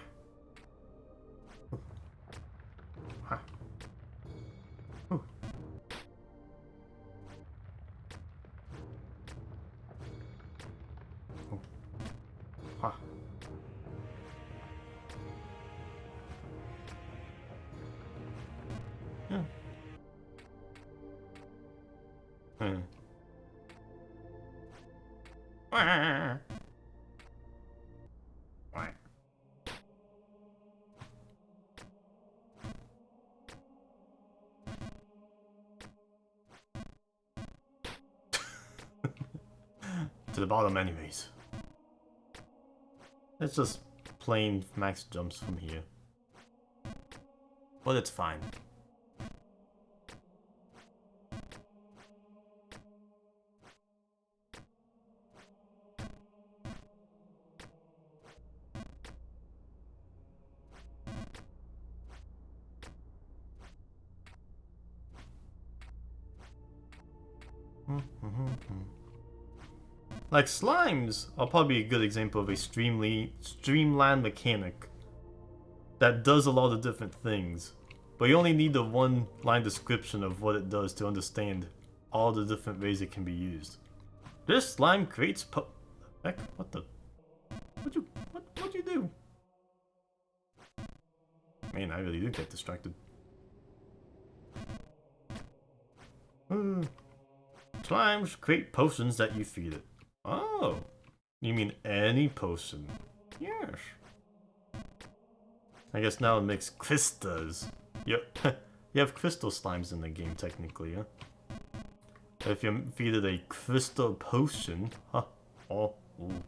Wah. Ooh. Ooh. Wah. Yeah. Wah. Wah. To the bottom anyways. It's just plain max jumps from here. But it's fine. Like, slimes are probably a good example of a streamlined mechanic that does a lot of different things, but you only need the one-line description of what it does to understand all the different ways it can be used. This slime creates heck, what the? What'd you do? Man, I really do get distracted. Slimes create potions that you feed it. Oh, you mean any potion? Yes. I guess now it makes crystals. Yep, you have crystal slimes in the game technically, huh? If you feed it a crystal potion, huh? Oh, ooh.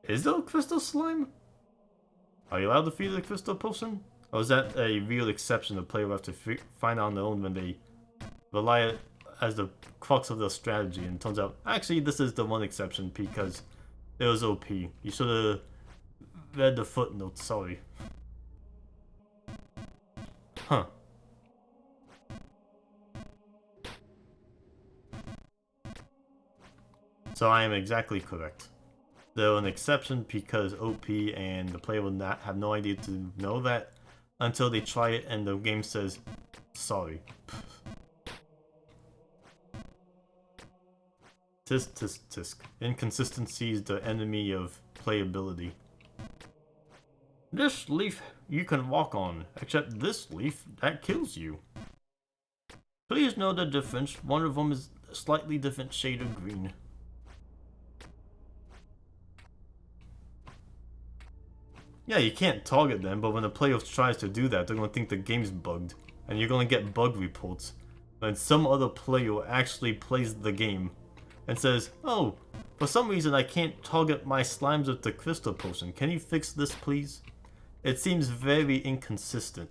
Is there a crystal slime? Are you allowed to feed it a crystal potion? Or is that a real exception the player will have to find out on their own when they rely as the crux of their strategy, and it turns out, actually, this is the one exception because it was OP. You should have read the footnotes, sorry. Huh. So I am exactly correct. They're an exception because OP, and the player will not have no idea to know that until they try it and the game says, sorry. Tisk tisk tisk. Inconsistency is the enemy of playability. This leaf you can walk on, except this leaf that kills you. Please know the difference. One of them is a slightly different shade of green. Yeah, you can't target them, but when a player tries to do that, they're gonna think the game's bugged, and you're gonna get bug reports. When some other player actually plays the game and says, oh, for some reason I can't target my slimes with the crystal potion. Can you fix this, please? It seems very inconsistent.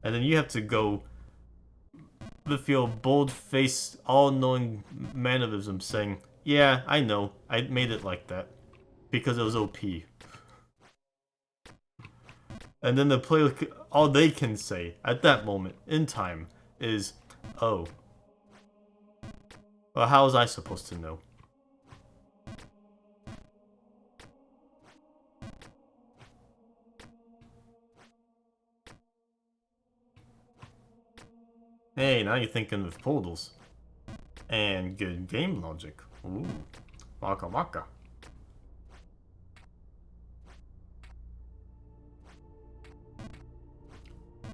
And then you have to go with your bold-faced, all-knowing mannerism saying, yeah, I know, I made it like that. Because it was OP. And then the player, all they can say at that moment in time is, oh. Well, how was I supposed to know? Hey, now you're thinking with portals. And good game logic. Ooh. Waka waka.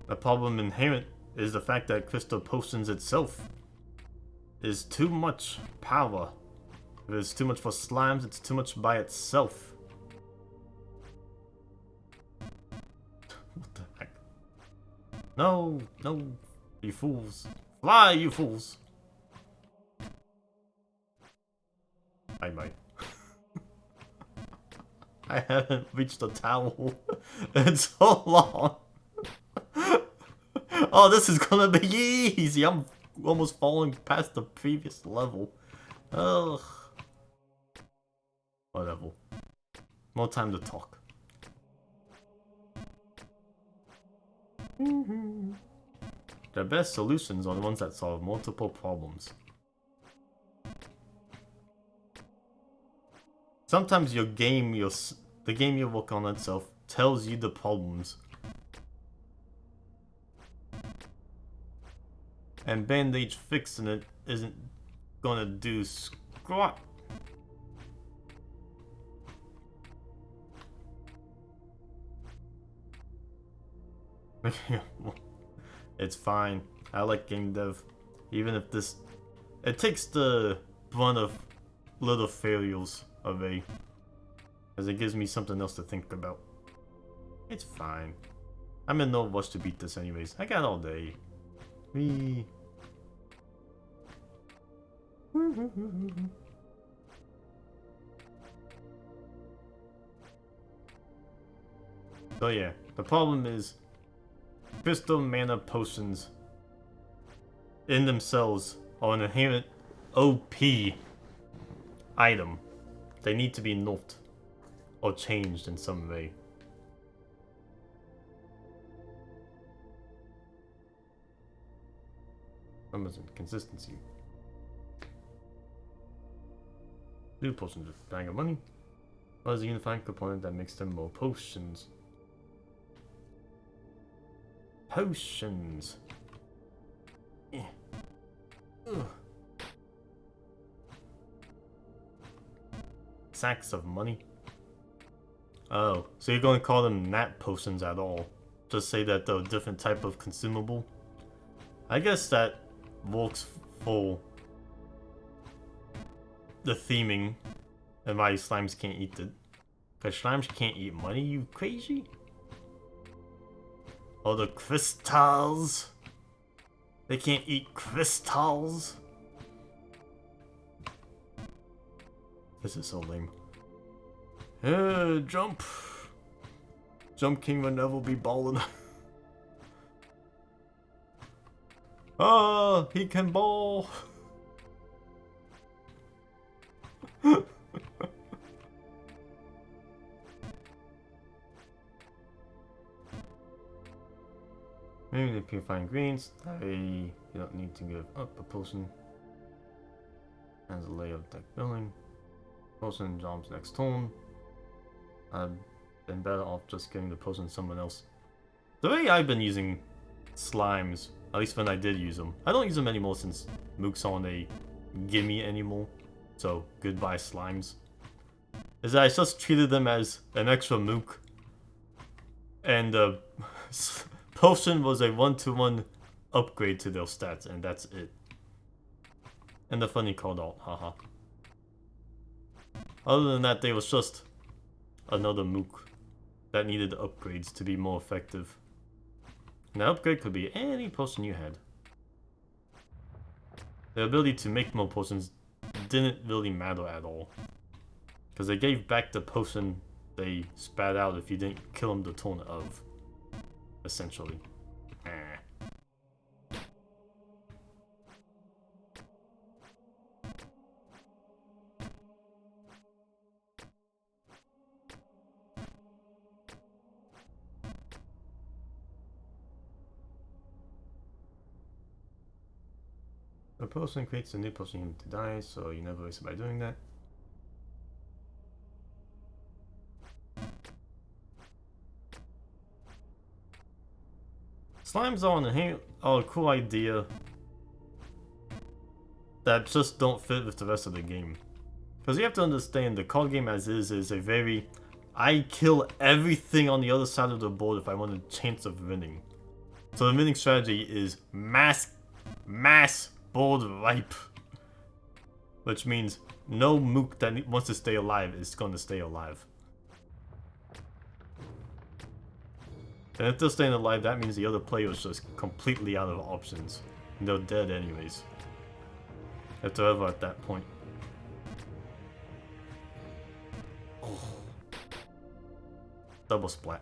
The problem inherent is the fact that crystal potions itself is too much power If it's too much for slimes, it's too much by itself. What the heck? No, no, you fools. Fly, you fools. Bye-bye. I haven't reached the towel in so long. Oh, this is gonna be easy. I'm almost falling past the previous level. Ugh. Whatever. More time to talk. The best solutions are the ones that solve multiple problems. Sometimes the game you work on itself tells you the problems. And Bandage fixing it isn't gonna do squat. It's fine. I like game dev. Even if it takes the brunt of little failures away. As it gives me something else to think about. It's fine. I'm in no rush to beat this anyways. I got all day. Me. So yeah, the problem is crystal mana potions in themselves are an inherent OP item. They need to be nerfed or changed in some way. Amazon consistency. New potions with bang of money. What is a unifying component that makes them more potions? Potions. Yeah. Ugh. Sacks of money. Oh, so you're going to call them nat potions at all? Just say that they're a different type of consumable? I guess that works for the theming and why slimes can't eat it. Because slimes can't eat money, you crazy? Oh, the crystals. They can't eat crystals. This is so lame. Jump. Jump King will never be ballin'. Ah, he can ball. Maybe the purifying greens. You don't need to give up a potion. As a layer of deck building. Potion jumps next turn. I've been better off just giving the potion to someone else. The way I've been using slimes, at least when I did use them. I don't use them anymore since Mook's on a gimme anymore. So goodbye slimes. Is that I just treated them as an extra Mook. And potion was a 1-to-1 upgrade to their stats, and that's it. And the funny called out, haha. Other than that, they was just another Mook that needed upgrades to be more effective. And the upgrade could be any potion you had. The ability to make more potions didn't really matter at all. Because they gave back the potion they spat out if you didn't kill them the turn of. Essentially. A potion creates a new potion unit to die, so you never waste by doing that. Slimes are a cool idea that just don't fit with the rest of the game. Because you have to understand, the card game as is a very... I kill everything on the other side of the board if I want a chance of winning. So the winning strategy is mass board wipe. Which means no mook that wants to stay alive is going to stay alive. And if they're staying alive, that means the other player is just completely out of options. And they're dead anyways. If they're ever at that point. Oh. Double splat.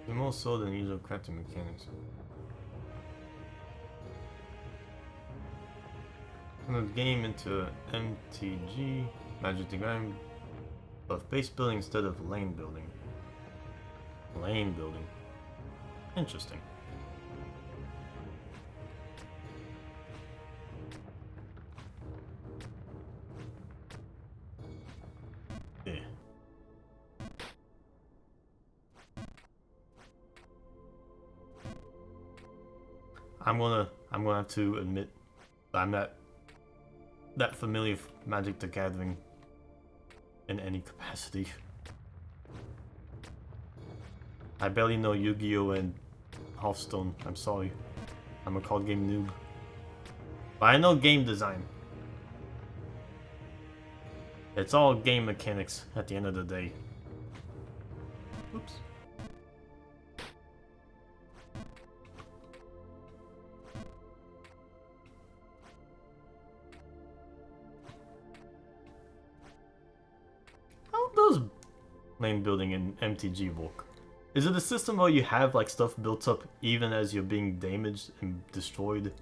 The more so than usual crafting mechanics. Turn the game into MTG, Magic the Gathering, of base building instead of lane building. Lane building. Interesting. Yeah. I'm gonna have to admit I'm not that familiar with Magic the Gathering in any capacity. I barely know Yu-Gi-Oh! And Hearthstone. I'm sorry. I'm a card game noob. But I know game design. It's all game mechanics at the end of the day. Oops. How does lane building in MTG work? Is it a system where you have like stuff built up even as you're being damaged and destroyed?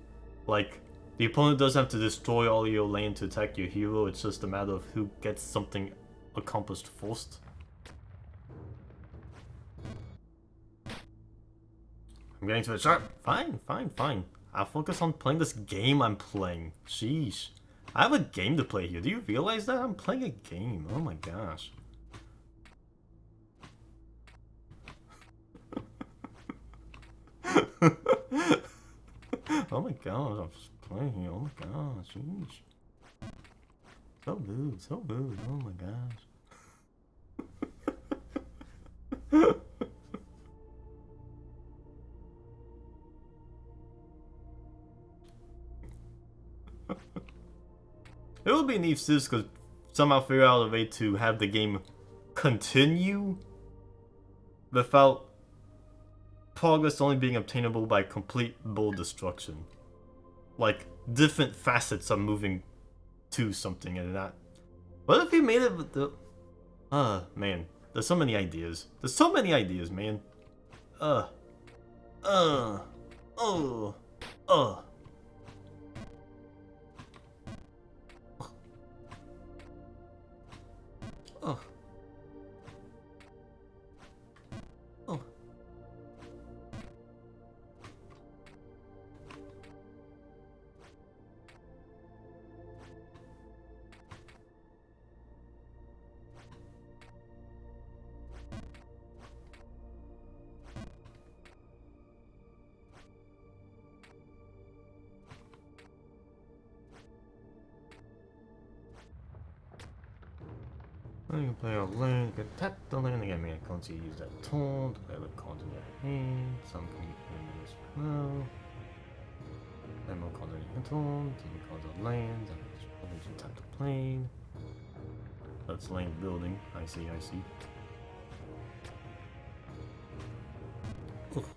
Like, the opponent doesn't have to destroy all your lane to attack your hero, it's just a matter of who gets something accomplished first? I'm getting to it sharp. Fine. I'll focus on playing this game I'm playing. Sheesh. I have a game to play here. Do you realize that? I'm playing a game. Oh my gosh. Oh my gosh, I'm just playing here. Oh my gosh, sheesh. So rude. Oh my gosh. It would be neat if this could somehow figure out a way to have the game continue without progress only being obtainable by complete bold destruction. Like, different facets are moving to something and not. What if you made it with the... man. There's so many ideas. Man. Oh. You can play a lane, you can tap the lane, again, I can't see use that tool to play the cards in your hand. Some can be played as well. Then more cards in your hand, some cards on lands, and you tap the plane. That's lane building. I see. Oof.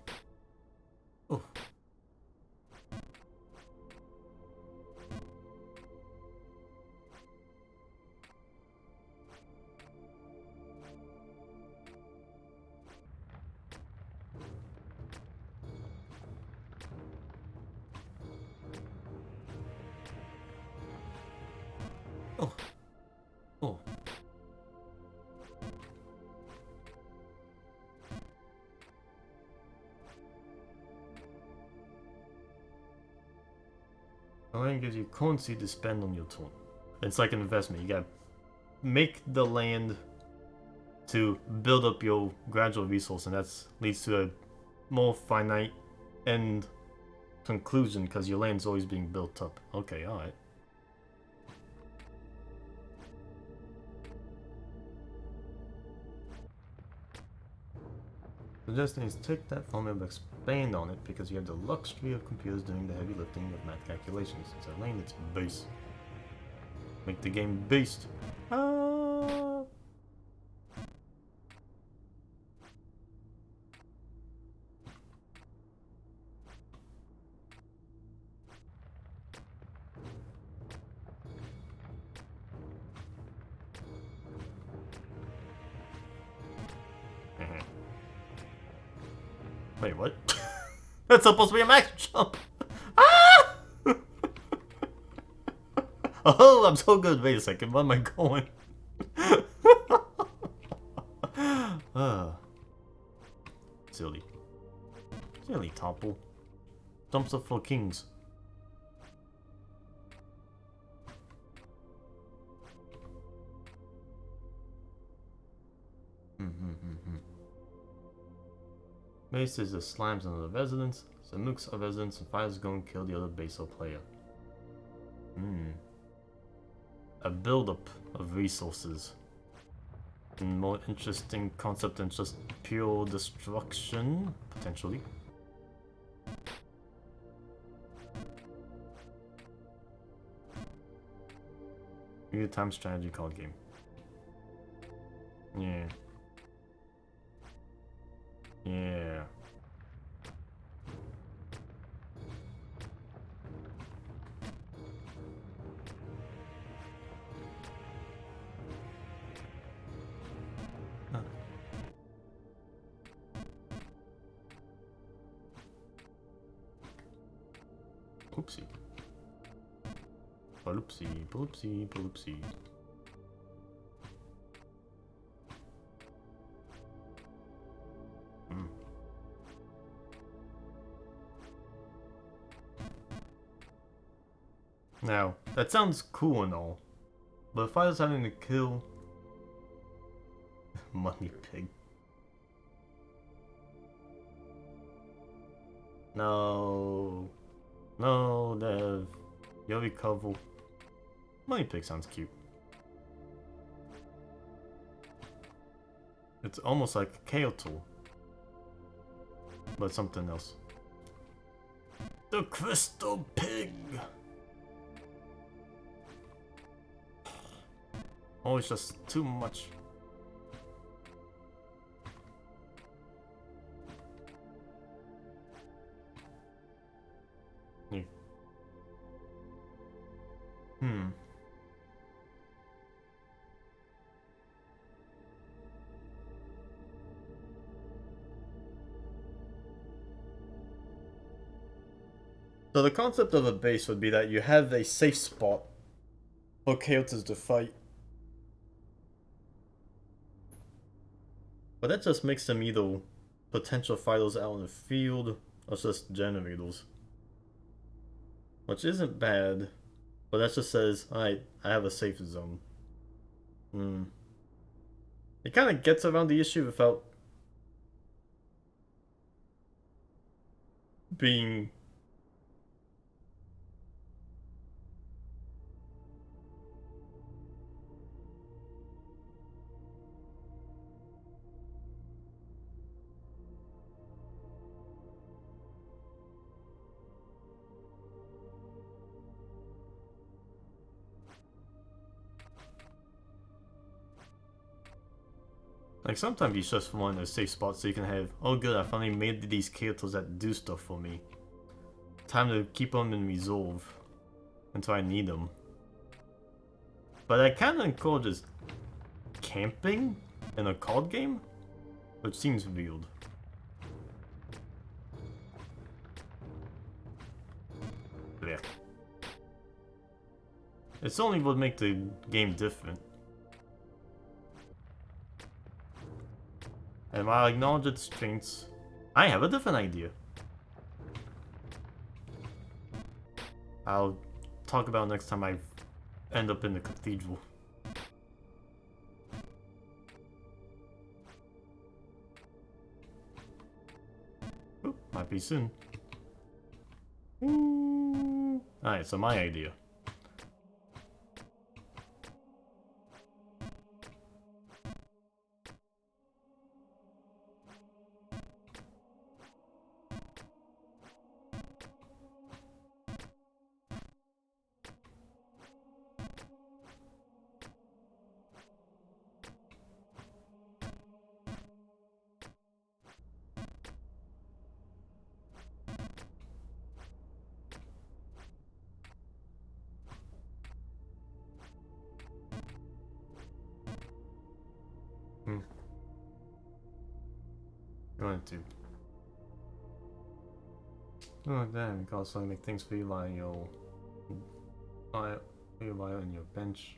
The land gives you currency to spend on your turn. It's like an investment. You gotta make the land to build up your gradual resource, and that leads to a more finite end conclusion because your land's always being built up. Okay, alright. Suggesting is take that formula but expand on it because you have the luxury of computers doing the heavy lifting of math calculations. It's a lane that's base. Make the game based. Wait, what? That's supposed to be a max jump! Ah! Oh, I'm so good. Wait a second, where am I going? Silly. Silly Topple. Dumps up for kings. Base is the slimes under the residence, so nukes are residents and fires go and kill the other base or player. A build-up of resources. A more interesting concept than just pure destruction, potentially. Real-time strategy card game. Yeah. Yeah. Oopsie. Poopsie, poopsie, poopsie. Now, that sounds cool and all, but if I was having to kill Money Pig. No. No, Dev. Yuri Koval. Money Pig sounds cute. It's almost like a KO tool, but something else. The Crystal Pig! Oh, it's just too much. Yeah. So the concept of a base would be that you have a safe spot for chaotes to fight. But that just makes them either potential fighters out in the field or just generators. Which isn't bad, but that just says, alright, I have a safe zone. It kind of gets around the issue without being... Like, sometimes you just want a safe spot so you can have, oh good, I finally made these characters that do stuff for me. Time to keep them in resolve until I need them. But that kind of encourages camping in a card game, which seems weird. Yeah. It's only what makes the game different. And while I acknowledge its strengths, I have a different idea. I'll talk about next time I end up in the cathedral. happy soon. Alright, so my idea. Going to. Oh damn, you can also make things for you like your rely on your bench.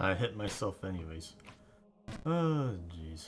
I hit myself anyways. Oh, jeez.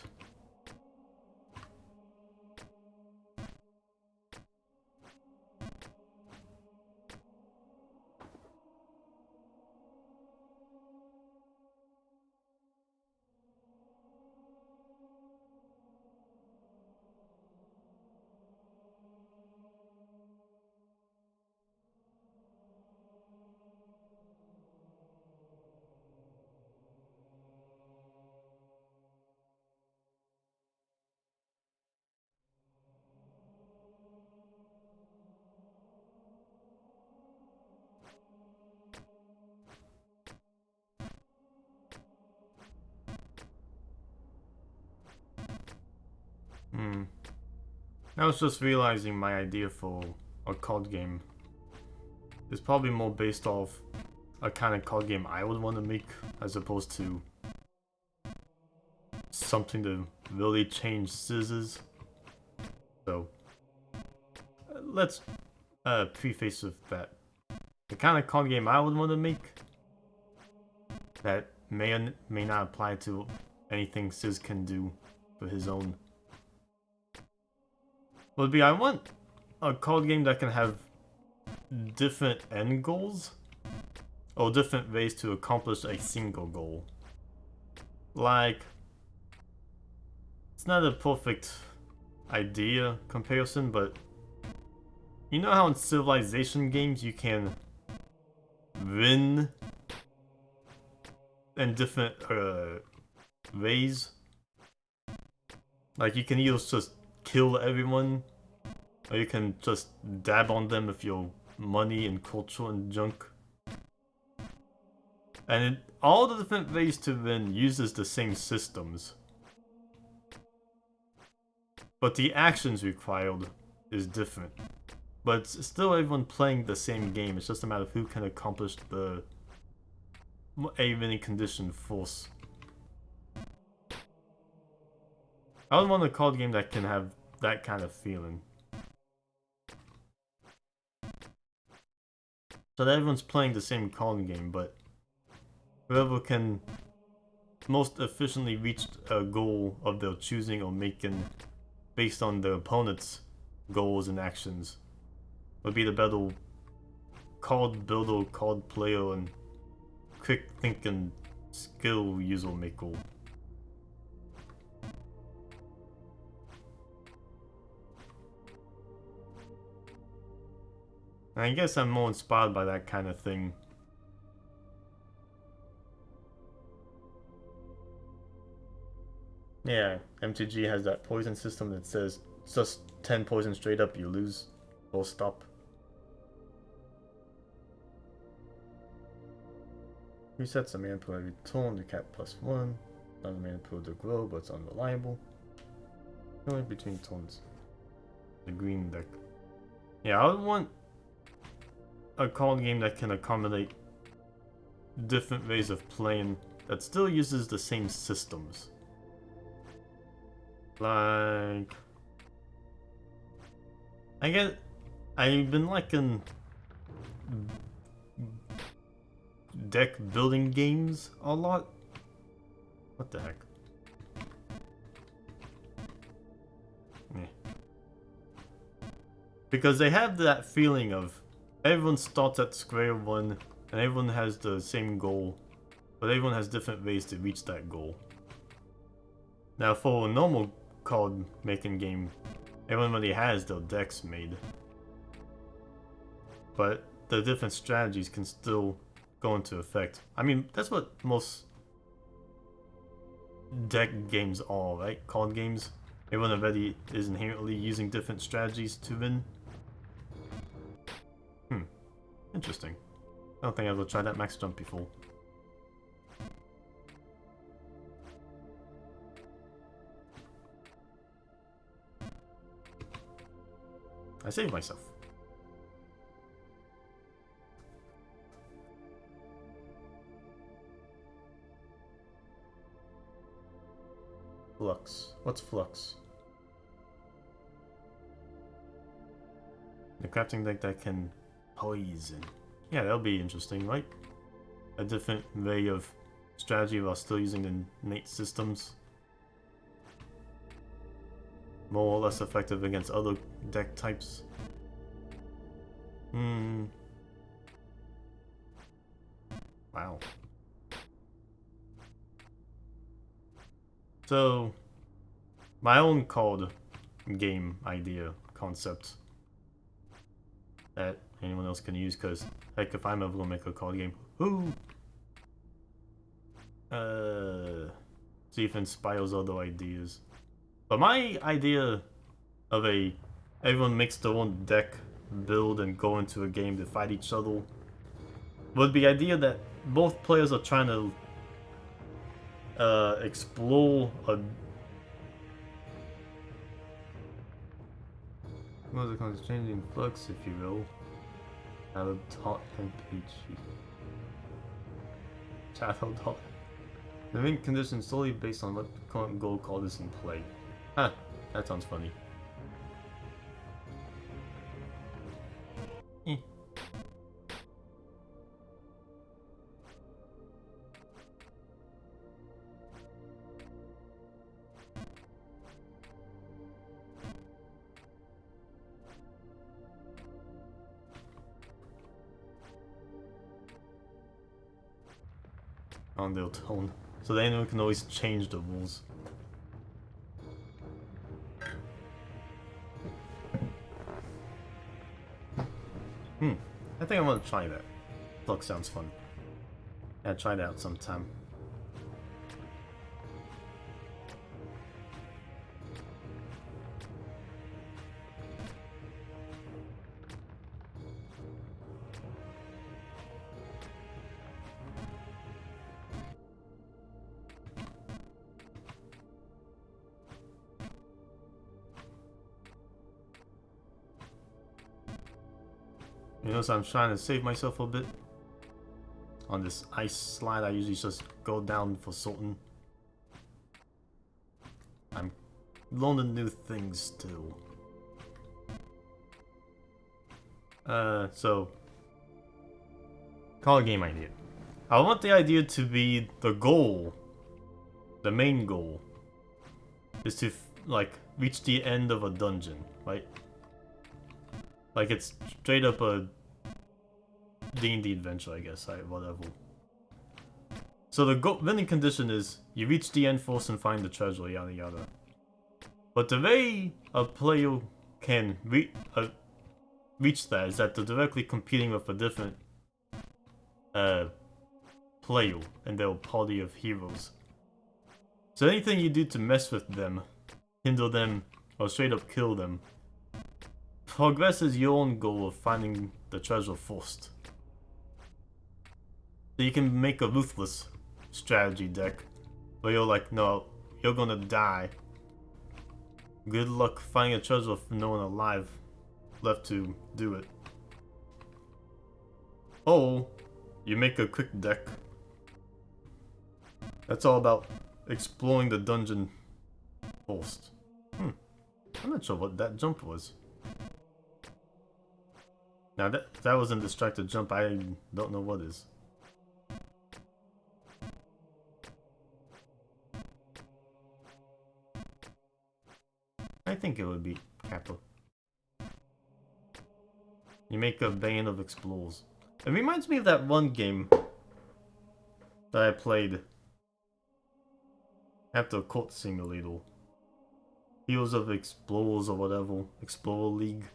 I was just realizing my idea for a card game is probably more based off a kind of card game I would want to make as opposed to something to really change scissors. So let's preface with that. The kind of card game I would want to make that may or may not apply to anything Sizz can do for his own would be I want a card game that can have different end goals or different ways to accomplish a single goal. Like, it's not a perfect idea comparison, but you know how in Civilization games you can win in different ways. Like you can either just kill everyone, or you can just dab on them with your money and culture and junk. And all the different ways to win uses the same systems. But the actions required is different. But it's still everyone playing the same game, it's just a matter of who can accomplish a winning condition first. I would want a card game that can have that kind of feeling. So that everyone's playing the same card game, but whoever can most efficiently reach a goal of their choosing or making based on their opponent's goals and actions would be the better card builder, card player, and quick thinking skill user maker. I guess I'm more inspired by that kind of thing. Yeah, MTG has that poison system that says just 10 poison straight up, you lose. Full stop. Resets a mana pool every turn, the cap +1. Not a mana pool to grow, but it's unreliable. Only between turns. The green deck. Yeah, I would want a card game that can accommodate different ways of playing that still uses the same systems. Like, I've been liking deck building games a lot. What the heck? Because they have that feeling of everyone starts at square one and everyone has the same goal, but everyone has different ways to reach that goal. Now for a normal card making game, everyone already has their decks made. But the different strategies can still go into effect. I mean, that's what most deck games are, right? Card games. Everyone already is inherently using different strategies to win. Interesting. I don't think I've ever tried that max jump before. I saved myself. Flux. What's Flux? The crafting deck that can poison. Yeah, that'll be interesting, right? A different way of strategy while still using the innate systems. More or less effective against other deck types. Wow. So, my own card game idea concept that anyone else can use, because heck, if I'm ever gonna make a card game, see if it inspires other ideas. But my idea of everyone makes their own deck build and go into a game to fight each other would be the idea that both players are trying to explore a changing flux, if you will. Shadow Dot MPG. Shadow Dot. The win condition solely based on what current goal card is in play. Huh, that sounds funny. On their tone. So then we can always change the rules. I think I want to try that. Flux sounds fun. Yeah, try that out sometime. You know, so I'm trying to save myself a bit. On this ice slide, I usually just go down for Sultan. I'm learning new things still. So... Card game idea. I want the idea to be the goal. The main goal. Is to, like, reach the end of a dungeon, right? Like, it's straight up a D&D adventure, I guess, whatever. So the winning condition is, you reach the end first and find the treasure, yada yada. But the way a player can reach that is that they're directly competing with a different player and their party of heroes. So anything you do to mess with them, hinder them, or straight up kill them, progresses your own goal of finding the treasure first. So you can make a ruthless strategy deck where you're like, no, you're gonna die. Good luck finding a treasure with no one alive left to do it. Or you make a quick deck that's all about exploring the dungeon first. I'm not sure what that jump was. Now that wasn't a distracted jump, I don't know what is. I think it would be Kappa. You make a band of explorers. It reminds me of that one game that I played after Court Simulator. Heroes of Explorers or whatever. Explorer League.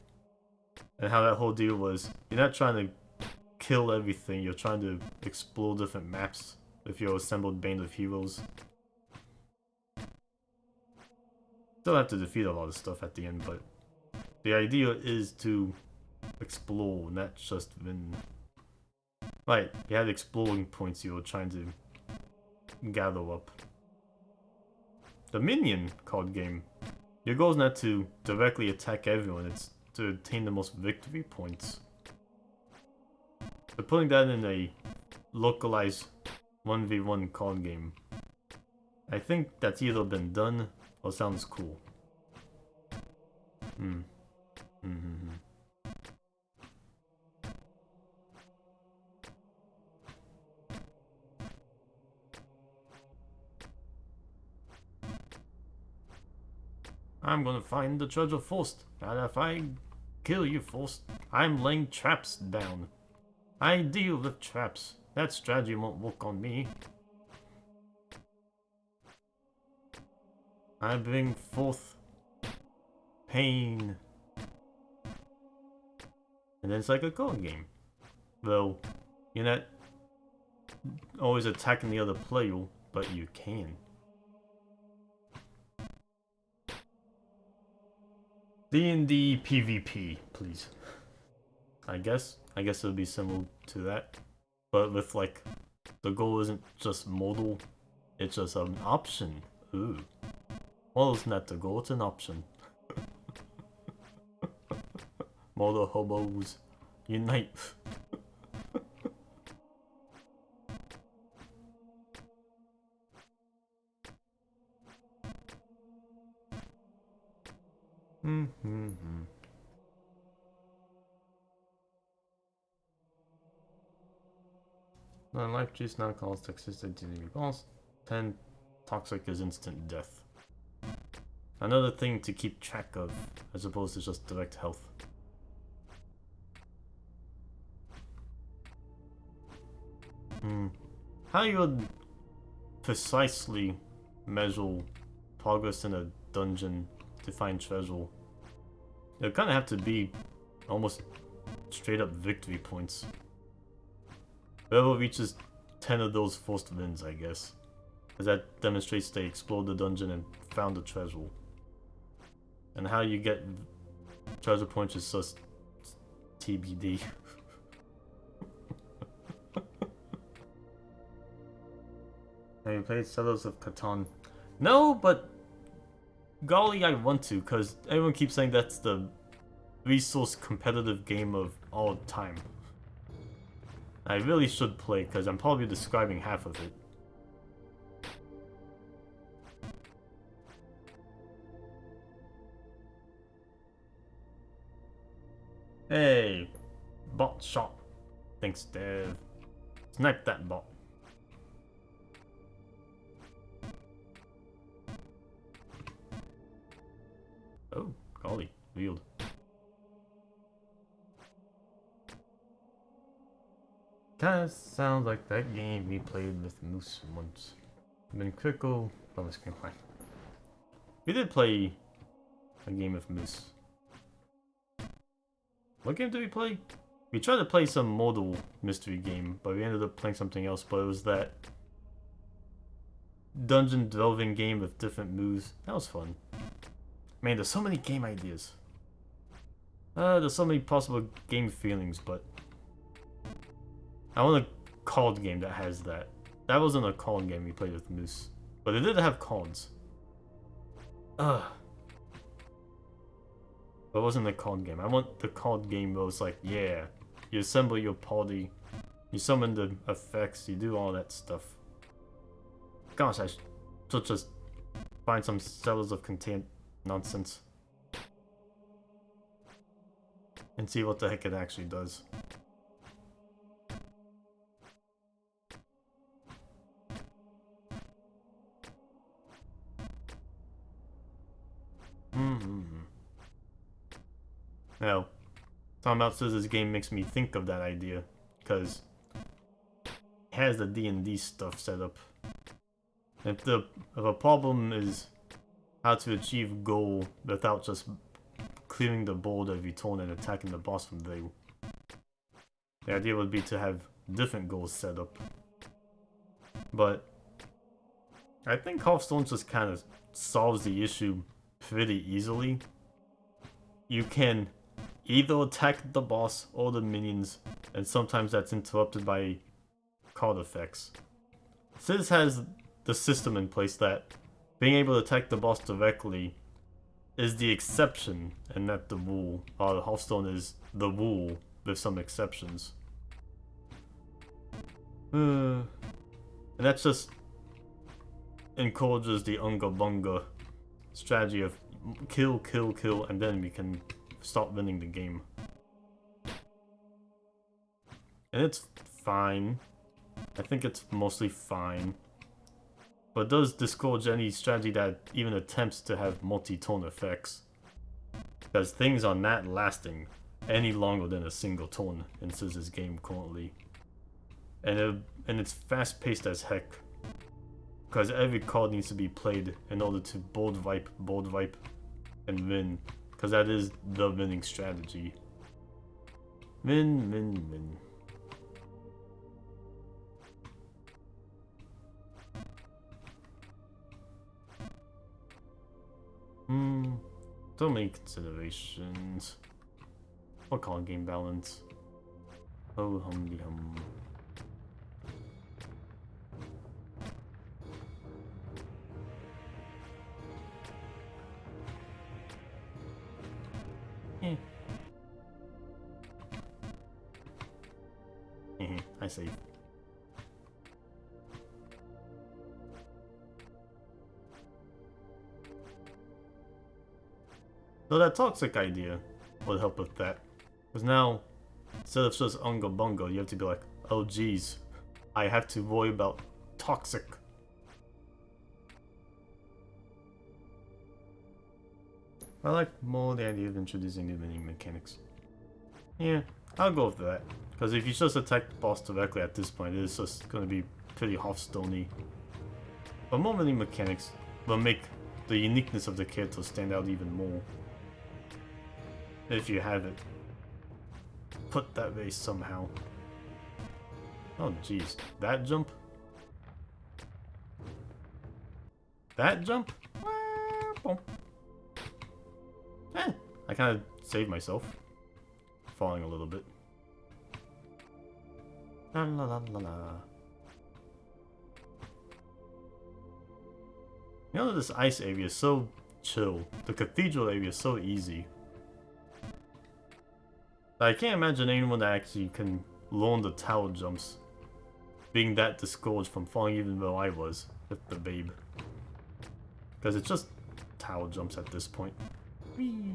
And how that whole deal was, you're not trying to kill everything, you're trying to explore different maps with your assembled band of heroes. Still have to defeat a lot of stuff at the end, but the idea is to explore, not just win. Right, you had exploring points you were trying to gather up. The Minion card game, your goal is not to directly attack everyone, it's to attain the most victory points. So putting that in a localized 1v1 card game, I think that's either been done or sounds cool. I'm gonna find the treasure first, and if I kill you first, I'm laying traps down. I deal with traps. That strategy won't work on me. I bring forth pain. And then it's like a card game. Though, you're not always attacking the other player, but you can. D&D PvP, please. I guess it would be similar to that. But with like, the goal isn't just modal, it's just an option. Ooh. Well, it's not the goal, it's an option. Modal hobos, unite. Life juice now calls toxicity to the calls. 10 toxic is instant death. Another thing to keep track of, as opposed to just direct health. How you would precisely measure progress in a dungeon to find treasure? It'll kind of have to be almost straight up victory points. Whoever reaches 10 of those first wins, I guess. As that demonstrates they explored the dungeon and found the treasure. And how you get treasure points is just TBD. Have you played Settlers of Catan? No, but golly, I want to, because everyone keeps saying that's the resource competitive game of all time. I really should play, because I'm probably describing half of it. Hey! Bot shot. Thanks, Dev. Snipe that bot. Oh, golly. Wield. Kinda sounds like that game we played with Moose once. Been critical from the screen. We did play a game with Moose. What game did we play? We tried to play some modal mystery game, but we ended up playing something else, but it was that dungeon delving game with different moves. That was fun. Man, there's so many game ideas. There's so many possible game feelings, but I want a card game that has that. That wasn't a card game we played with Moose, but it did have cards. Ugh. But it wasn't a card game. I want the card game where it's like, yeah, you assemble your party, you summon the effects, you do all that stuff. Gosh, I should just find some Sellers of Content nonsense and see what the heck it actually does. Now, talking about says this game makes me think of that idea, because it has the D&D stuff set up. If a problem is how to achieve goal without just clearing the board every turn and attacking the boss from there, the idea would be to have different goals set up. But I think Hearthstone just kind of solves the issue pretty easily. You can either attack the boss or the minions, and sometimes that's interrupted by card effects. Ciz has the system in place that being able to attack the boss directly is the exception and not the rule, while Hearthstone is the rule with some exceptions. And that just encourages the Unga Bunga strategy of kill, kill, kill, and then we can start winning the game. And it's fine. I think it's mostly fine. But it does discourage any strategy that even attempts to have multi-turn effects. Because things are not lasting any longer than a single turn in Ciz's game currently. And it's fast-paced as heck. Because every card needs to be played in order to board wipe, and win. Because that is the winning strategy. Win, win, win. So many considerations. What card game balance? Oh, humdy hum. I save. So that toxic idea would help with that. Because now, instead of just Unga Bunga, you have to be like, oh geez, I have to worry about toxic. I like more the idea of introducing new winning mechanics. Yeah, I'll go with that. Because if you just attack the boss directly at this point, it's just going to be pretty Hearthstone-y. But more winning mechanics will make the uniqueness of the character stand out even more. If you have it put that way somehow. Oh jeez, that jump? That jump? I kind of saved myself. Falling a little bit. La la la la la. You know, this ice area is so chill. The cathedral area is so easy. I can't imagine anyone that actually can learn the tower jumps being that discouraged from falling even though I was with the babe. Because it's just tower jumps at this point. Whee!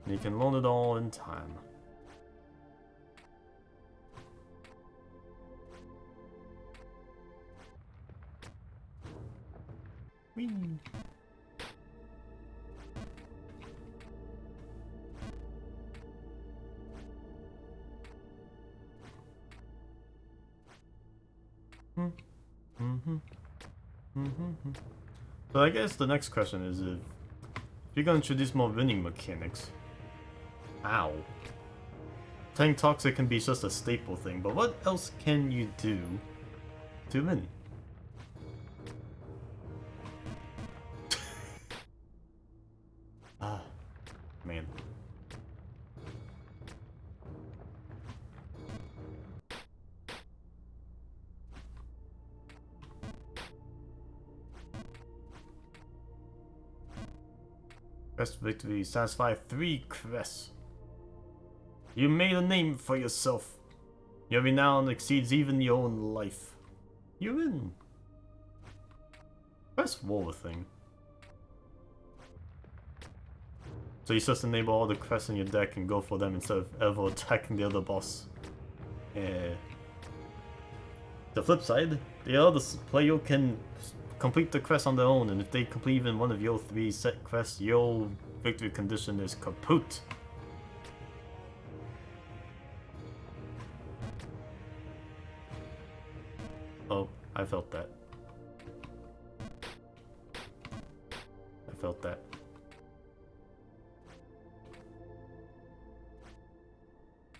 And you can learn it all in time. Whee! So I guess the next question is if you're gonna introduce more winning mechanics. Ow. Tank Toxic can be just a staple thing, but what else can you do to win? Ah, man. Crest victory, satisfy 3 crests. You made a name for yourself. Your renown exceeds even your own life. You win. Crest war thing. So you just enable all the crests in your deck and go for them instead of ever attacking the other boss. The flip side, the other player can complete the crest on their own, and if they complete even one of your 3 set quests, your victory condition is kaput. Oh, I felt that. I felt that.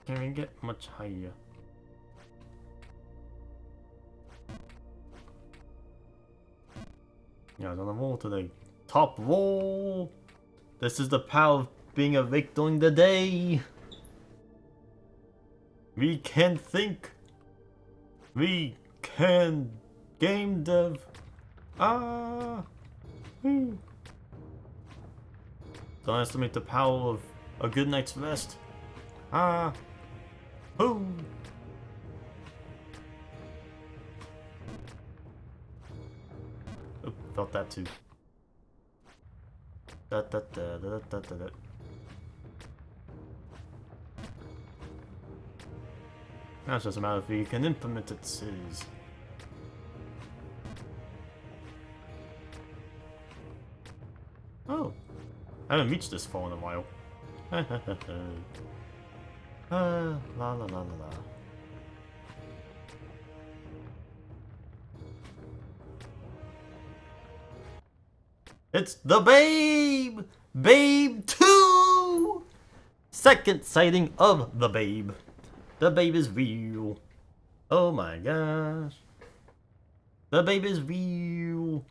Can we get much higher? Yeah, on the wall to the top wall. This is the power of being awake during the day. We can think. We can game dev. Ah. Don't estimate the power of a good night's rest. Ah. Who? Oh, felt that too. Da, da, da, da, da, da, da. Now it's just a matter of if you can implement it, cities. Oh, I haven't reached this far in a while. La la la la la. It's the Babe! Babe 2! Second sighting of the Babe. The Babe is real. Oh my gosh. The Babe is real.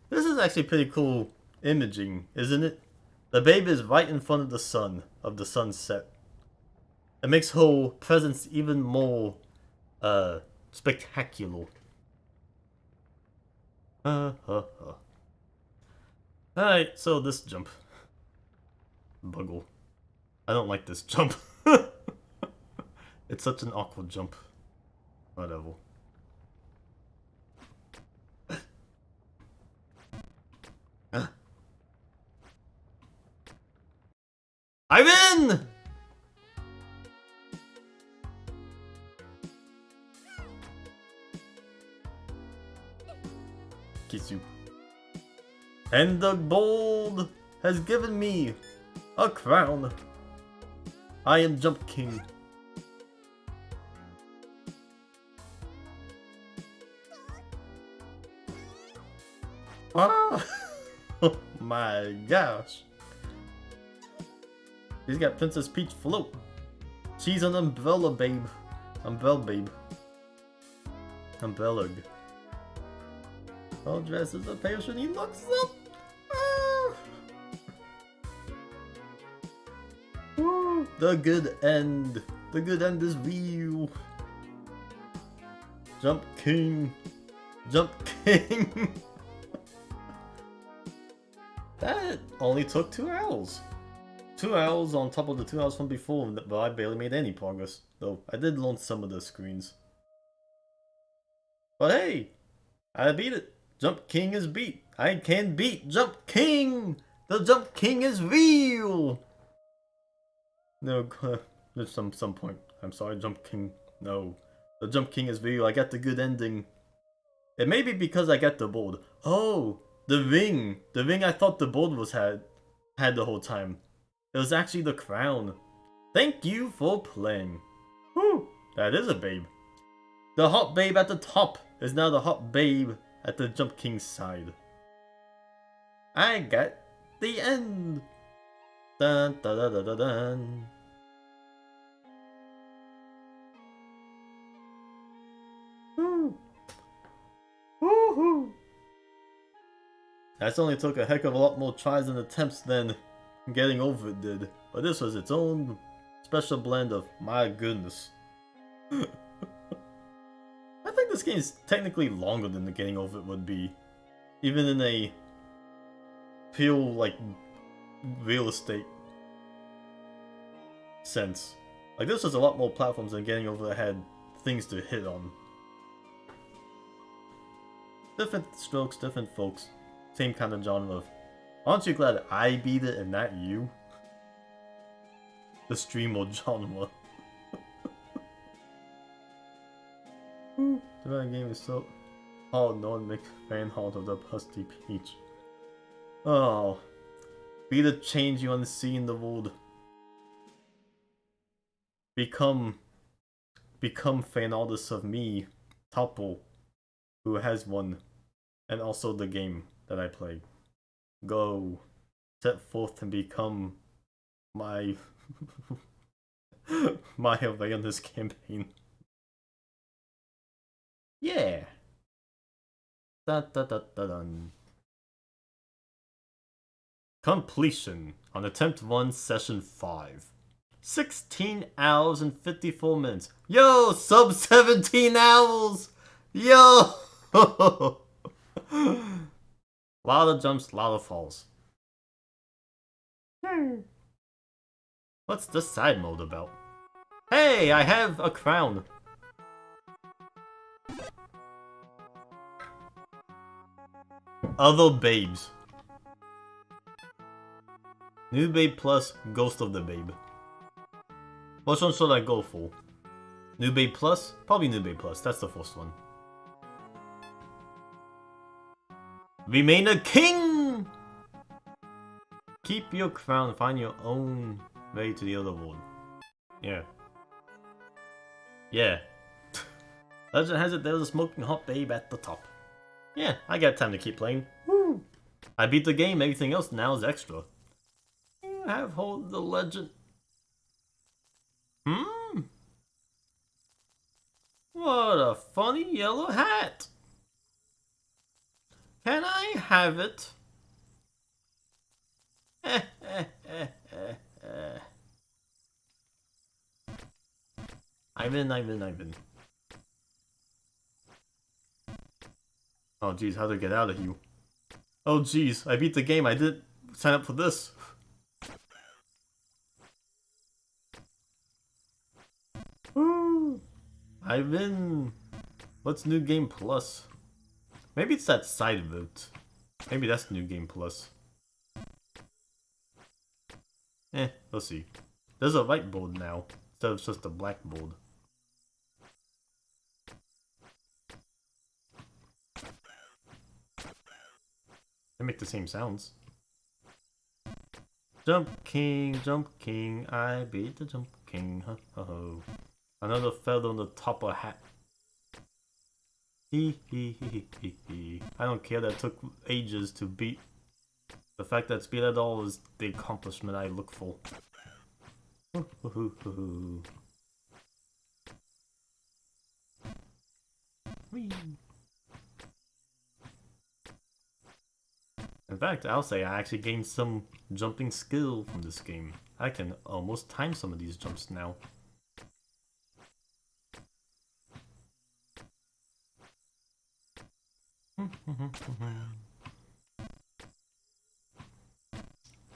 This is actually pretty cool imaging, isn't it? The Babe is right in front of the sunset. It makes her presence even more spectacular. Alright, so this jump. Buggle. I don't like this jump. It's such an awkward jump. Whatever. I win! Kiss you. And the gold has given me a crown. I am Jump King. Ah! Oh my gosh. He's got Princess Peach float. She's an umbrella babe. Umbrella babe. Umbrella. All dressed as a patient, he looks up. Ah! Woo! The good end. The good end is real. Jump King. Jump King! That only took 2 hours. 2 hours on top of the 2 hours from before, but I barely made any progress. Though, I did launch some of the screens. But hey! I beat it! Jump King is beat! I can beat Jump King! The Jump King is real! No, at some point. I'm sorry, Jump King. No. The Jump King is real. I got the good ending. It may be because I got the board. Oh! The ring! The ring I thought the board was had the whole time. It was actually the crown. Thank you for playing. Whew! That is a babe. The hot babe at the top is now the hot babe at the Jump King's side. I got the end. Dun dun dun dun dun dun. Woo. Woohoo! That only took a heck of a lot more tries and attempts than getting over it did, but this was its own special blend of my goodness. I think this game is technically longer than the getting over it would be, even in a pure like real estate sense. Like this was a lot more platforms than getting over it had things to hit on. Different strokes, different folks, same kind of genre of, aren't you glad I beat it and not you? The stream mode genre. The game is so hard, no one makes fan art of the Pusty Peach. Oh, be the change you want to see in the world. Become fan artists of me, Topple, who has one, and also the game that I play. Go, set forth and become my my awareness campaign. Yeah. Da da da da dun. Completion on attempt 1, session 5. 16 hours and 54 minutes. Yo, sub 17 hours. Yo. Lot of jumps, lot of falls. What's the side mode about? Hey, I have a crown. Other babes. New Babe Plus, Ghost of the Babe. Which one should I go for? New Babe Plus? Probably New Babe Plus, that's the first one. Remain a king! Keep your crown, find your own way to the other world. Yeah. Yeah. Legend has it there's a smoking hot babe at the top. Yeah, I got time to keep playing. Woo! I beat the game, everything else now is extra. You have hold the legend. What a funny yellow hat! Can I have it? Ivan. Oh jeez, how to get out of here? Oh jeez, I beat the game, I didn't sign up for this. Woo! Ivan! What's New Game Plus? Maybe it's that side vote. Maybe that's New Game Plus. We'll see. There's a whiteboard now, instead of just a blackboard. They make the same sounds. Jump King, I beat the Jump King, ho ho ho. Another feather on the top of a hat. Hee. I don't care that it took ages to beat. The fact that speed at all is the accomplishment I look for. Whee. In fact, I'll say I actually gained some jumping skill from this game. I can almost time some of these jumps now.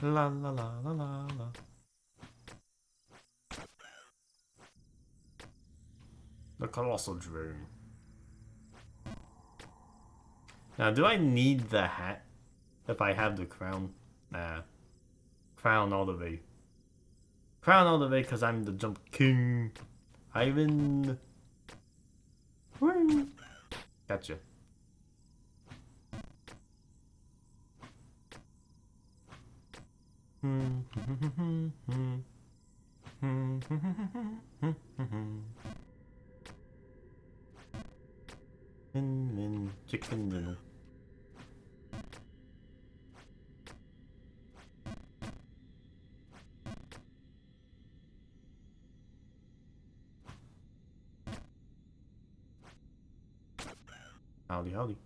La la la la la la. The colossal drone. Now, do I need the hat if I have the crown? Nah. Crown all the way. Crown all the way because I'm the jump king. Ivan. Woo. Gotcha. Chicken dinner. Howdy, howdy.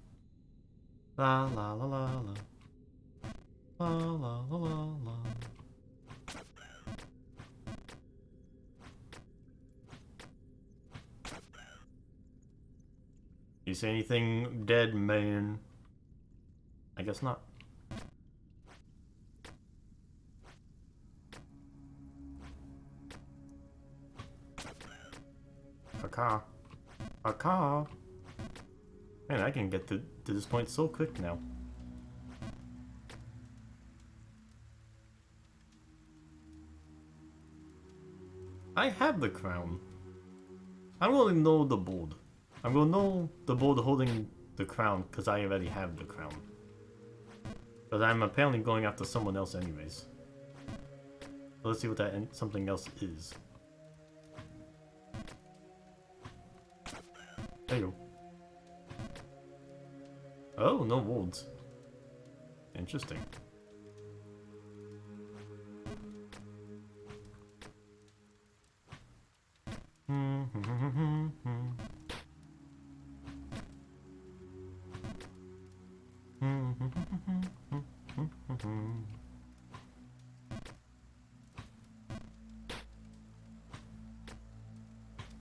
La la la la la. La la la la la. You say anything, dead man? I guess not. A car. A car. Man, I can get to this point so quick now. I have the crown. I'm going to know the board. I'm going to know the board holding the crown because I already have the crown. But I'm apparently going after someone else anyways. So let's see what that something else is. There you go. Oh, no wolves. Interesting.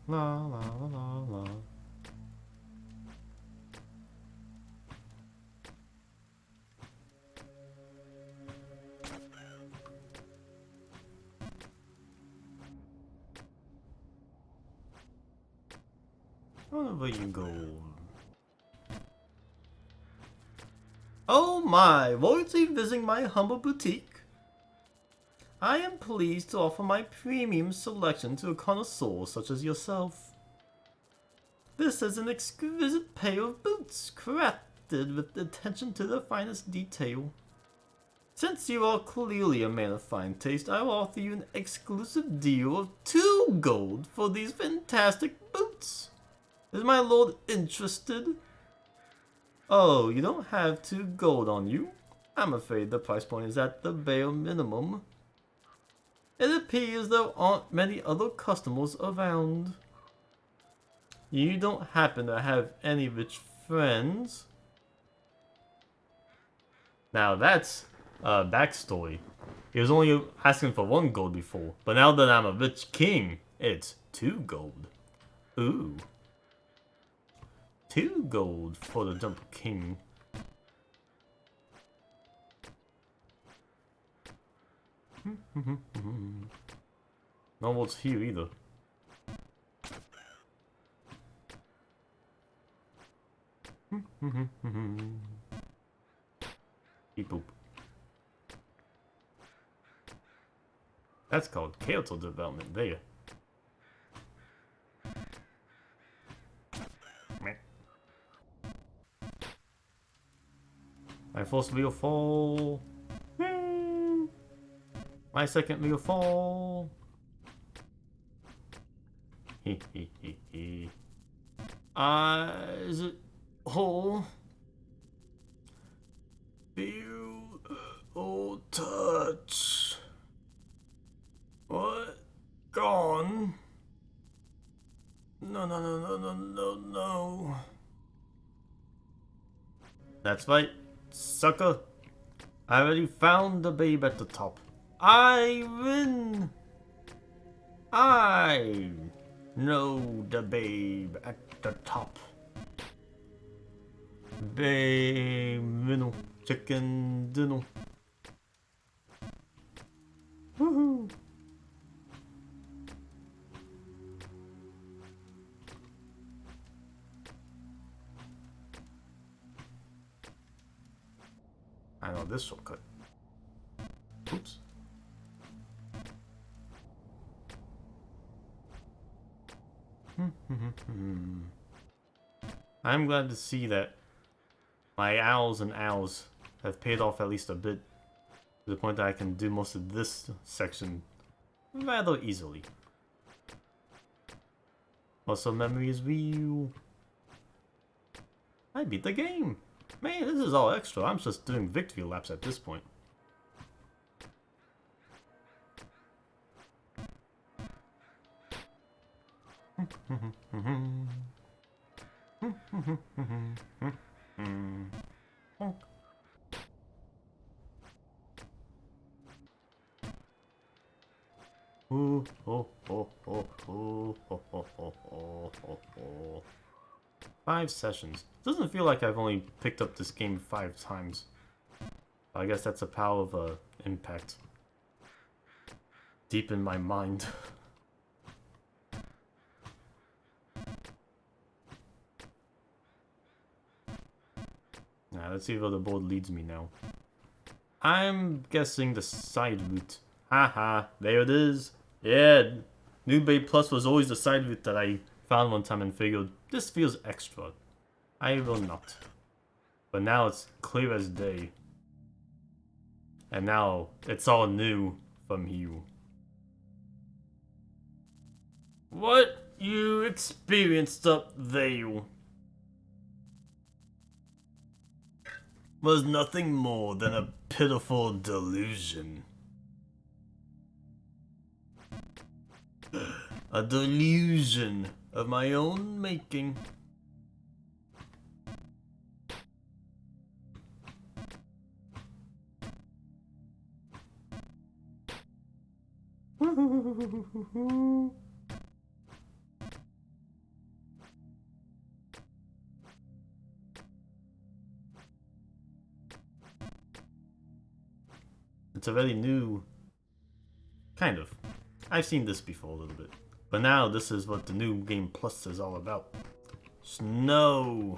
La la la la la. Wherever you go. Oh my, royalty visiting my humble boutique. I am pleased to offer my premium selection to a connoisseur such as yourself. This is an exquisite pair of boots, crafted with attention to the finest detail. Since you are clearly a man of fine taste, I will offer you an exclusive deal of 2 gold for these fantastic boots. Is my lord interested? Oh, you don't have 2 gold on you? I'm afraid the price point is at the bare minimum. It appears there aren't many other customers around. You don't happen to have any rich friends? Now that's a backstory. He was only asking for 1 gold before, but now that I'm a rich king, it's 2 gold. Ooh. 2 gold for the Jump King. No one's here either. Beep boop. That's called character development there. My first real fall. My second real fall. Is it whole? Feel oh touch. What? Gone? No, no, no, no, no, no, no. That's right, sucker. I already found the babe at the top. I win. I know the babe at the top. Minnow. Chicken dinner. Woohoo! I know this shortcut. Oops. I'm glad to see that my owls and owls have paid off at least a bit, to the point that I can do most of this section rather easily. Also, memory is real. I beat the game! Man, this is all extra. I'm just doing victory laps at this point. Ooh, oh, oh, oh, oh, oh, oh, oh, oh, oh, oh. 5 sessions. Doesn't feel like I've only picked up this game 5 times. I guess that's the power of impact. Deep in my mind. Now, let's see where the board leads me now. I'm guessing the side route. Haha, there it is. Yeah, New Bay Plus was always the side route that I found one time and figured, this feels extra. I will not. But now it's clear as day. And now, it's all new from you. What you experienced up there was nothing more than a pitiful delusion. A delusion of my own making. It's already new. Kind of. I've seen this before a little bit. But now this is what the new Game Plus is all about. Snow!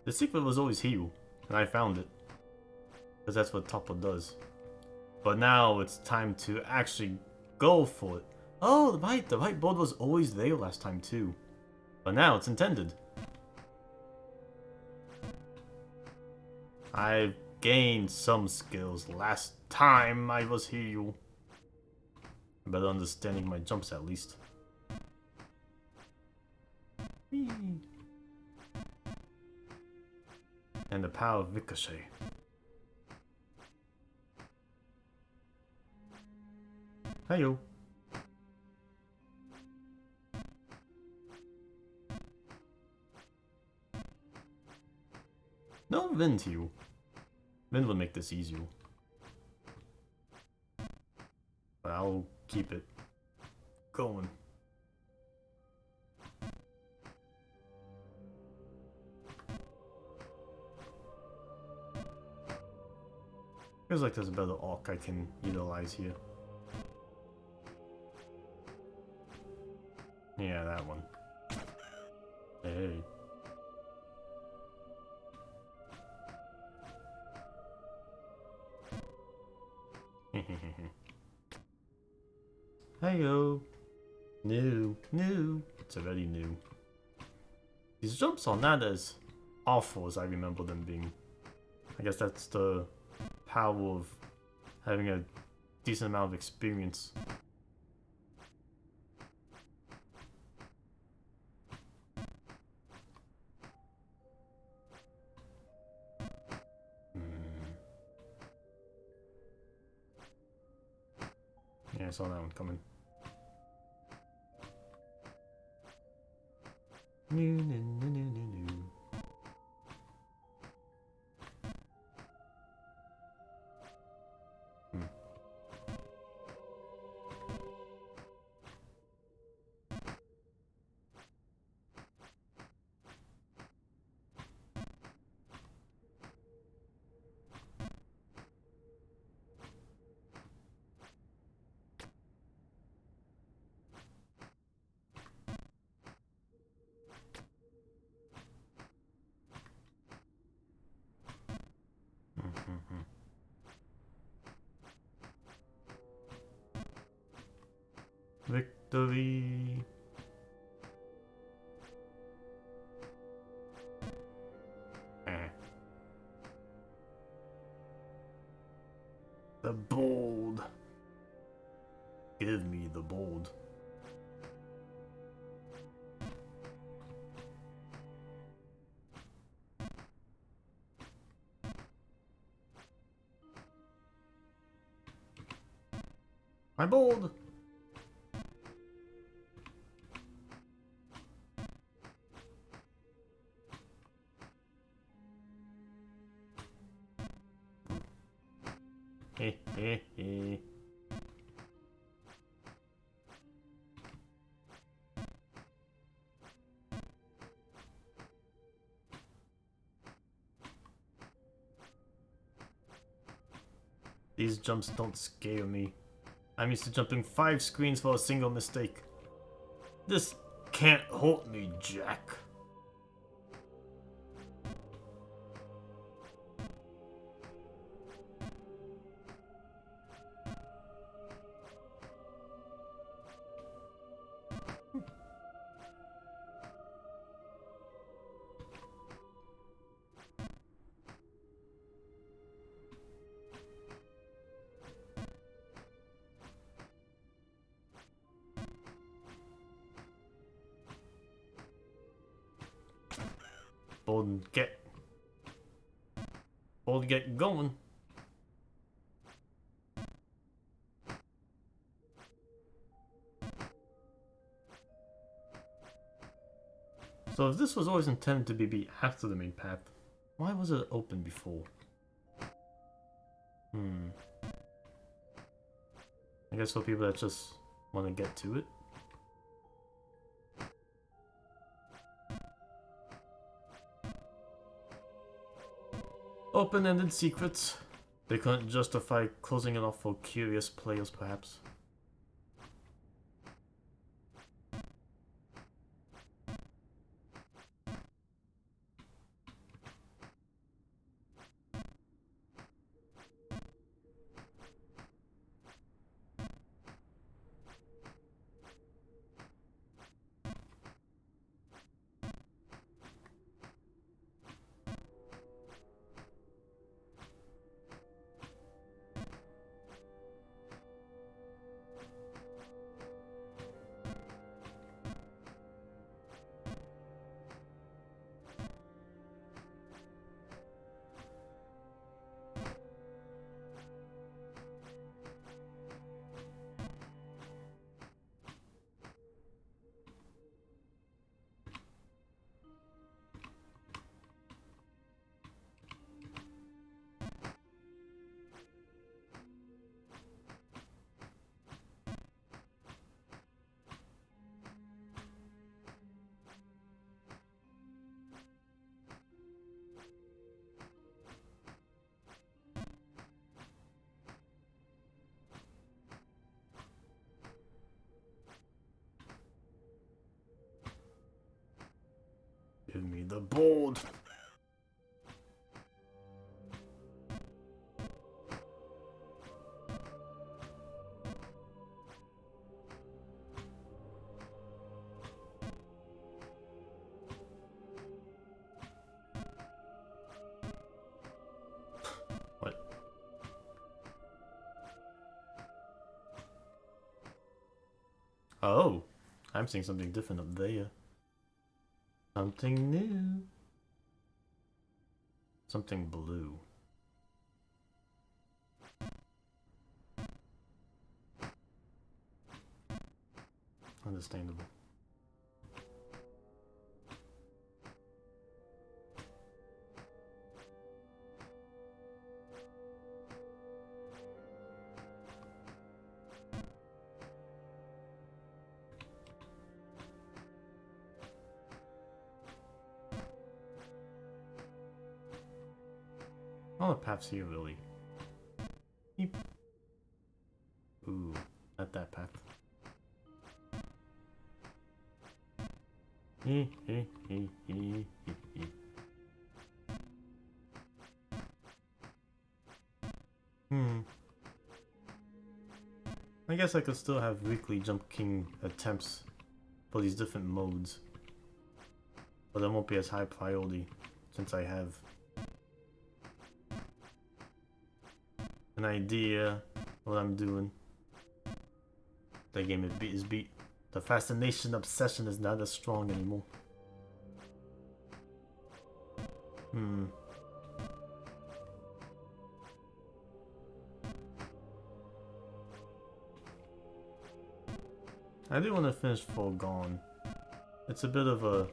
The secret was always here, and I found it. Because that's what Topple does. But now it's time to actually go for it. Oh, the right board was always there last time too. But now it's intended. I've gained some skills last time I was here. Better understanding my jumps at least. Whee. And the power of Ricochet. Heyo. No wind here. Wind will make this easier. But I'll keep it going. Feels like there's a better arc I can utilize here. Yeah, that one. Hey. Heyo. New. It's already new. These jumps are not as awful as I remember them being. I guess that's the power of having a decent amount of experience. Yeah, I saw that one coming. Victory. The bold. Give me the bold. My bold. Heh heh heh. These jumps don't scare me. I'm used to jumping 5 screens for a single mistake. This can't hurt me, Jack. Bold get going. So if this was always intended to be after the main path, why was it open before? I guess for people that just want to get to it. Open-ended secrets. They couldn't justify closing it off for curious players, perhaps. Give me the board. What? Oh, I'm seeing something different up there. Something new. Something blue. Understandable. All the paths here, really. Eep. Ooh, not that path. I guess I could still have weekly Jump King attempts for these different modes. But that won't be as high priority since I have an idea what I'm doing. The game is beat. The fascination obsession is not as strong anymore. I do want to finish Full Gone. It's a bit of a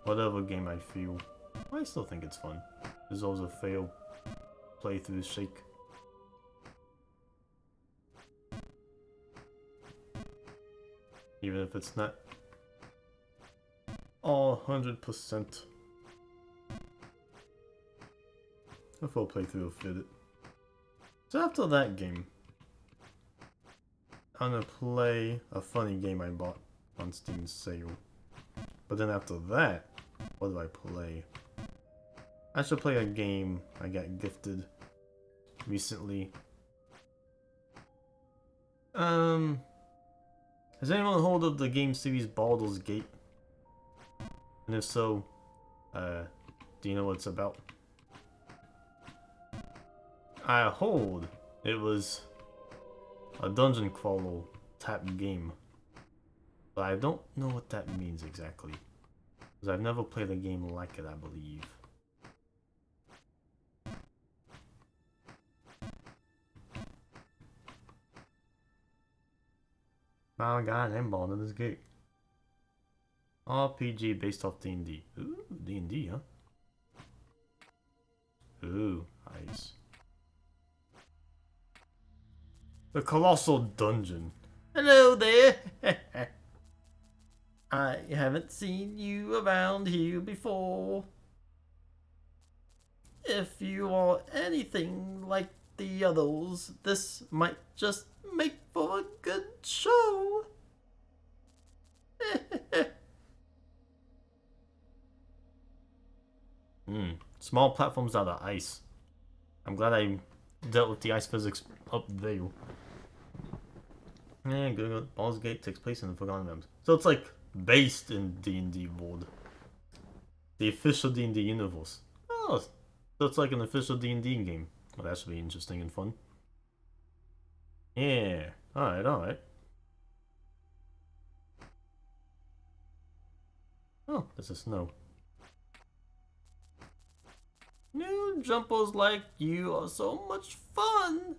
whatever game I feel. I still think it's fun. There's always a fail playthrough shake. Even if it's not all 100%. A full playthrough will fit it. So after that game, I'm gonna play a funny game I bought on Steam sale. But then after that, what do I play? I should play a game I got gifted recently. Has anyone hold of the game series Baldur's Gate? And if so, do you know what it's about? I hold it was a dungeon crawler type game. But I don't know what that means exactly. Because I've never played a game like it, I believe. Oh god, I'm Baldur's Gate. RPG based off D&D. Ooh, D&D, huh? Ooh, nice. The Colossal Dungeon. Hello there! I haven't seen you around here before. If you are anything like the others, this might just make for a good show. Small platforms out of ice. I'm glad I dealt with the ice physics up there. Yeah, good. Baldur's Gate takes place in the Forgotten Realms. So it's like based in D&D world. The official D&D universe. Oh, so it's like an official D&D game. Well, that should be interesting and fun. Yeah. Alright, alright. Oh, there's a snow. New jumpers like you are so much fun.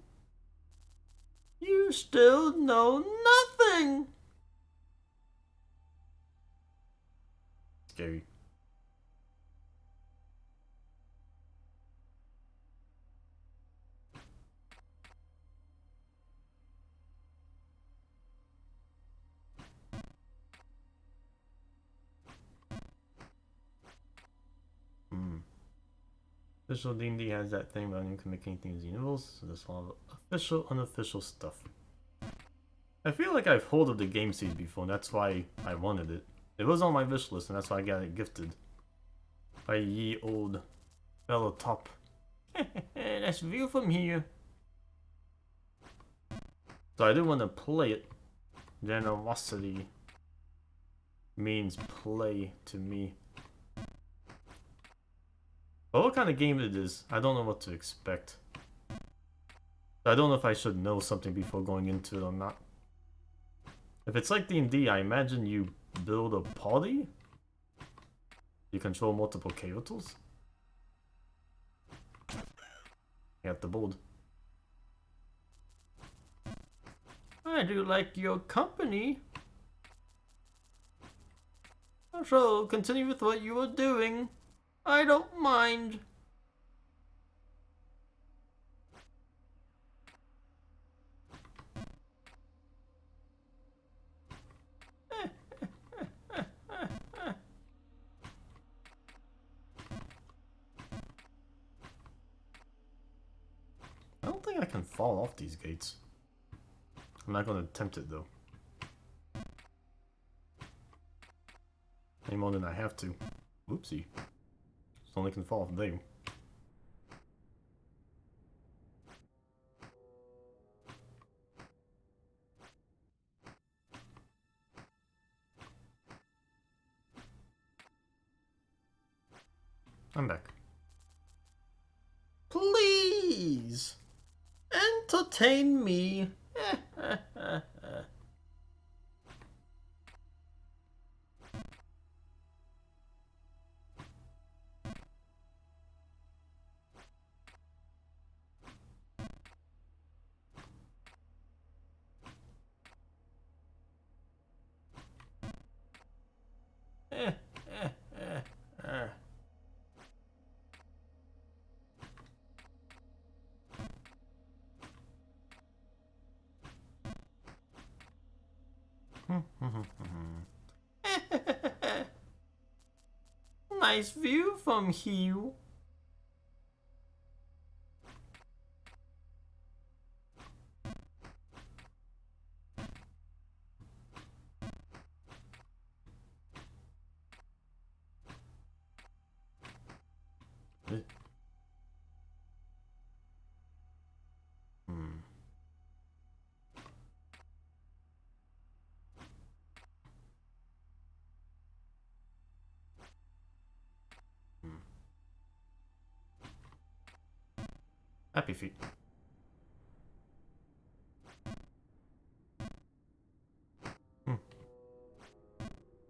You still know nothing. Scary. Official D&D has that thing about you can make anything as universe, so there's a lot of official, unofficial stuff. I feel like I've heard of the game series before, and that's why I wanted it. It was on my wish list, and that's why I got it gifted. By ye old fellow top. That's view from here. So I do want to play it. Generosity means play to me. But what kind of game it is, I don't know what to expect. I don't know if I should know something before going into it or not. If it's like D&D, I imagine you build a party? You control multiple characters? You have the board. I do like your company. So, continue with what you were doing. I don't mind. I don't think I can fall off these gates. I'm not going to attempt it though. Any more than I have to. Oopsie. Just only can fall off there. I'm back. Please entertain me. Nice view from here. Happy feet.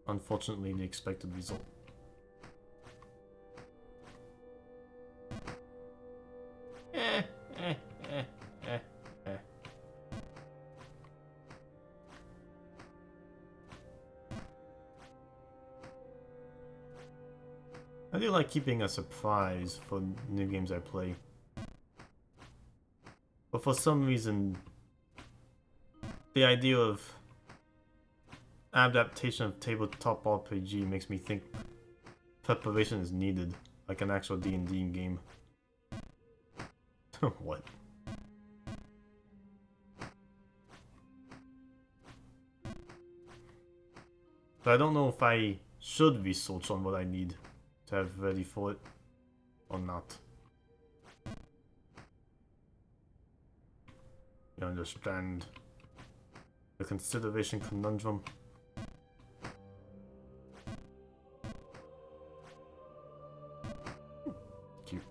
Unfortunately, the expected result. I do like keeping a surprise for new games I play. But for some reason, the idea of adaptation of tabletop RPG makes me think preparation is needed, like an actual D&D game. What? But I don't know if I should research on what I need to have ready for it, or not. You understand the consideration conundrum? Cute.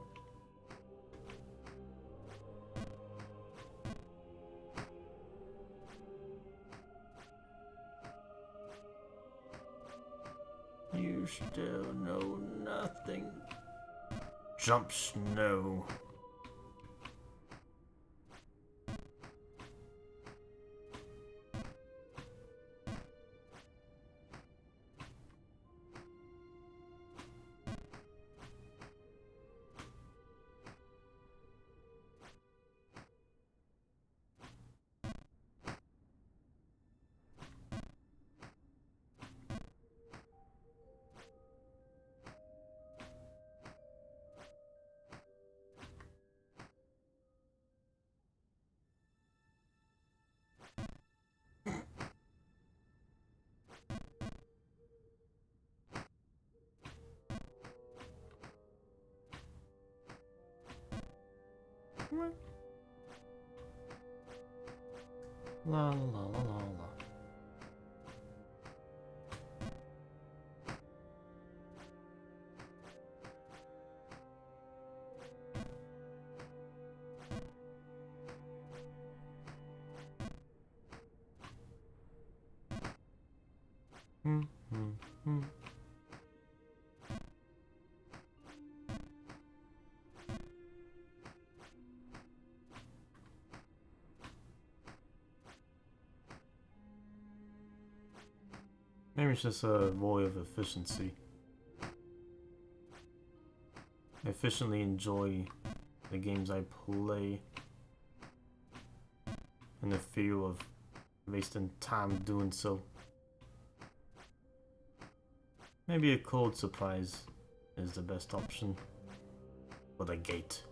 You still know nothing. Jump snow. La la la la la. Maybe it's just a void of efficiency. I efficiently enjoy the games I play, and the feel of wasting time doing so. Maybe a cold surprise is the best option for the gate.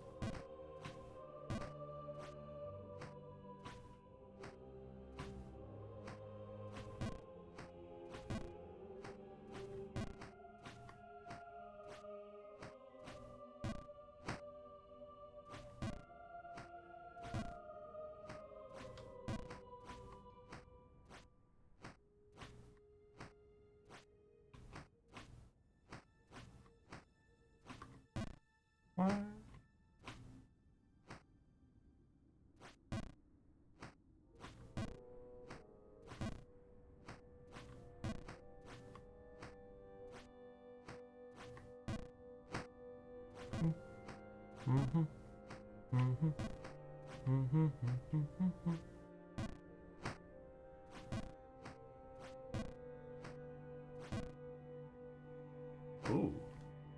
Ooh,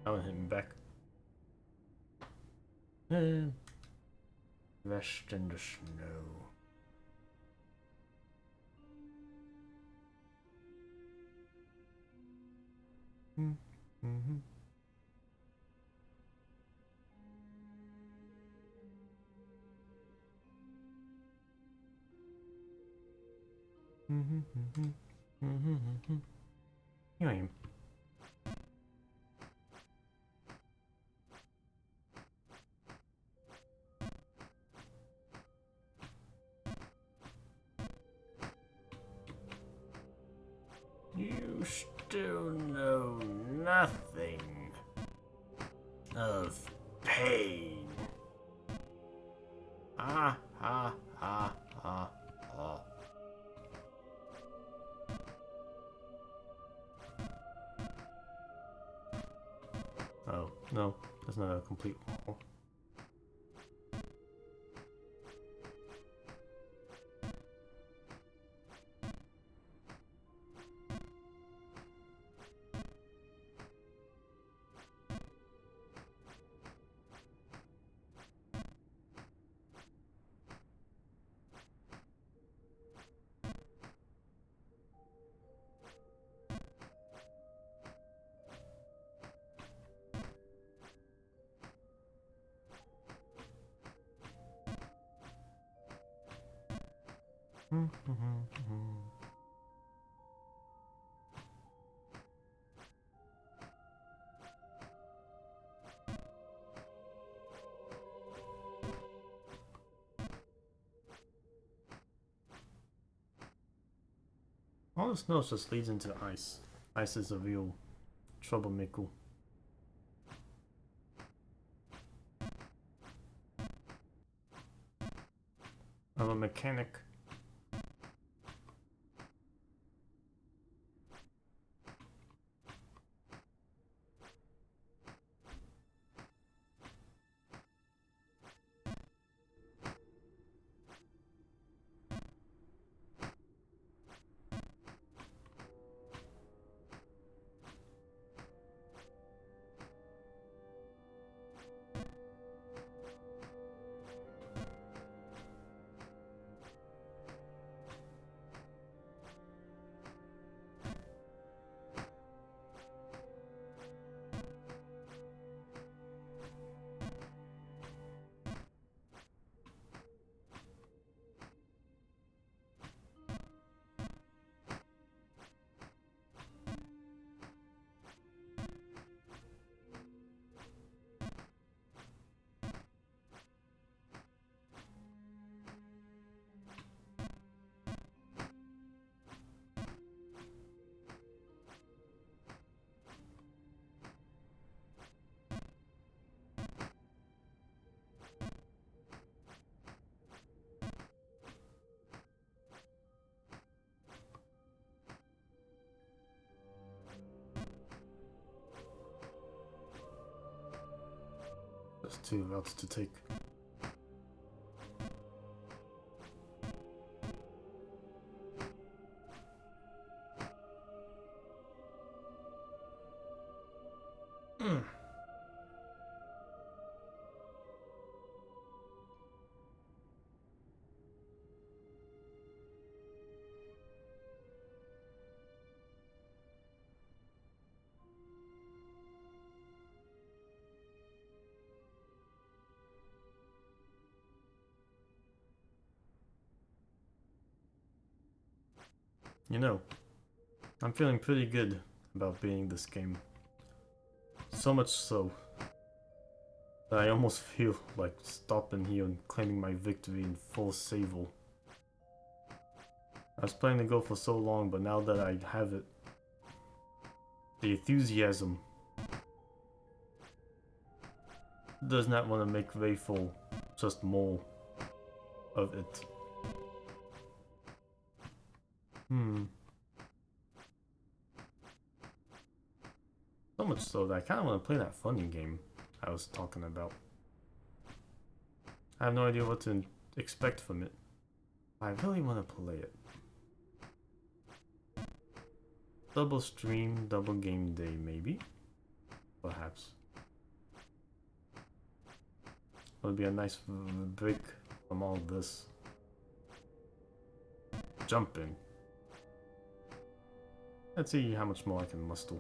that one hit me back. And rest in the snow. Here I am. You still know nothing of pain. Ha ha ha ha ha. Oh, no, that's not a complete wall. All the snow just leads into ice. Ice is a real troublemaker. I'm a mechanic. There's two routes to take. You know, I'm feeling pretty good about beating this game. So much so that I almost feel like stopping here and claiming my victory in full sable. I was planning to go for so long, but now that I have it, the enthusiasm does not want to make Rayful just more of it. So much so that I kind of want to play that funny game I was talking about. I have no idea what to expect from it. I really want to play it. Double stream, double game day, maybe? Perhaps. Would be a nice break from all this. Jumping. Let's see how much more I can muster.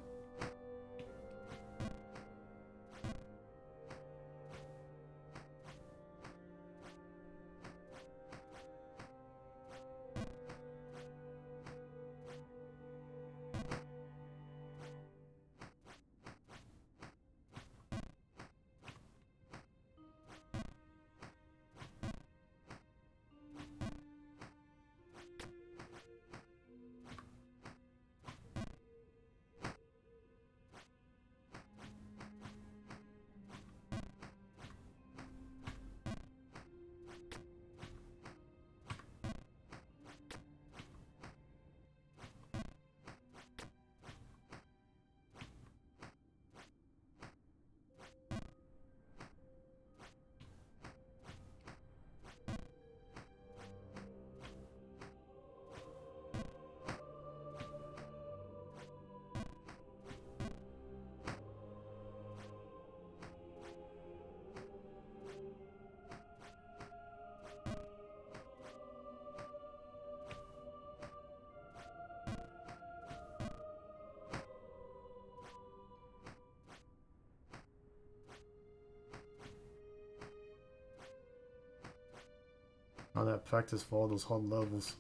All that practice for all those hard levels.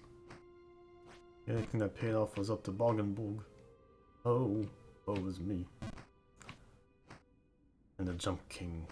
The only thing that paid off was up to Boggenburg. Oh, woe is me. And the Jump King.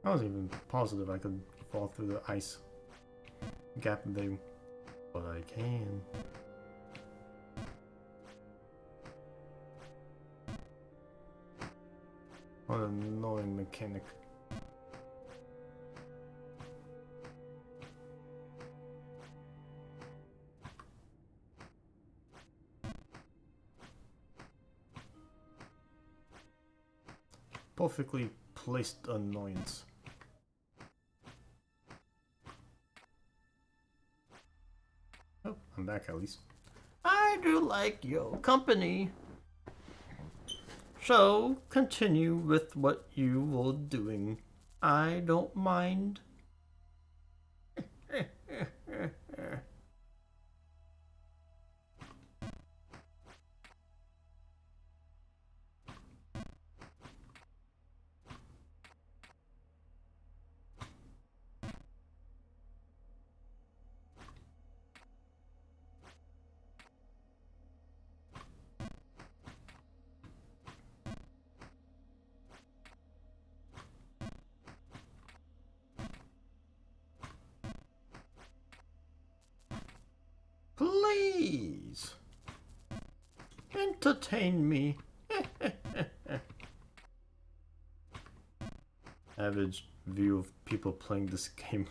I was even positive I could fall through the ice gap there, but I can. What an annoying mechanic. Perfectly placed annoyance. Oh, I'm back at least. I do like your company. So, continue with what you were doing. I don't mind. Please entertain me. Average view of people playing this game.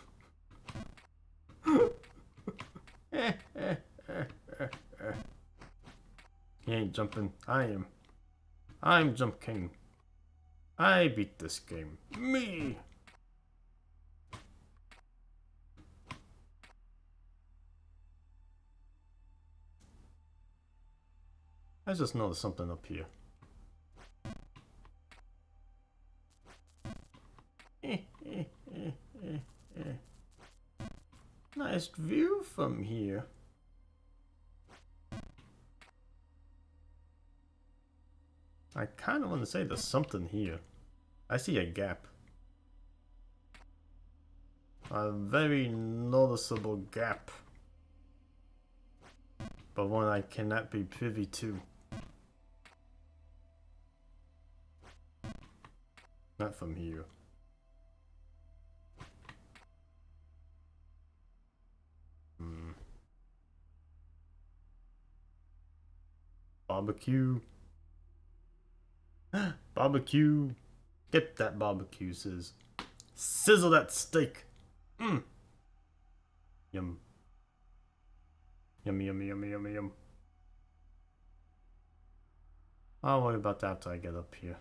He ain't jumping. I am. I'm Jump King. I beat this game. Me! I just noticed something up here. Nice view from here. I I kind of want to say there's something here. I see a gap. A very noticeable gap. But one I cannot be privy to. Not from here. Barbecue. Barbecue. Get that barbecue, sis. Sizzle that steak. Yum. Yum, yum, yum, yum, yum. I'll worry about that after I get up here.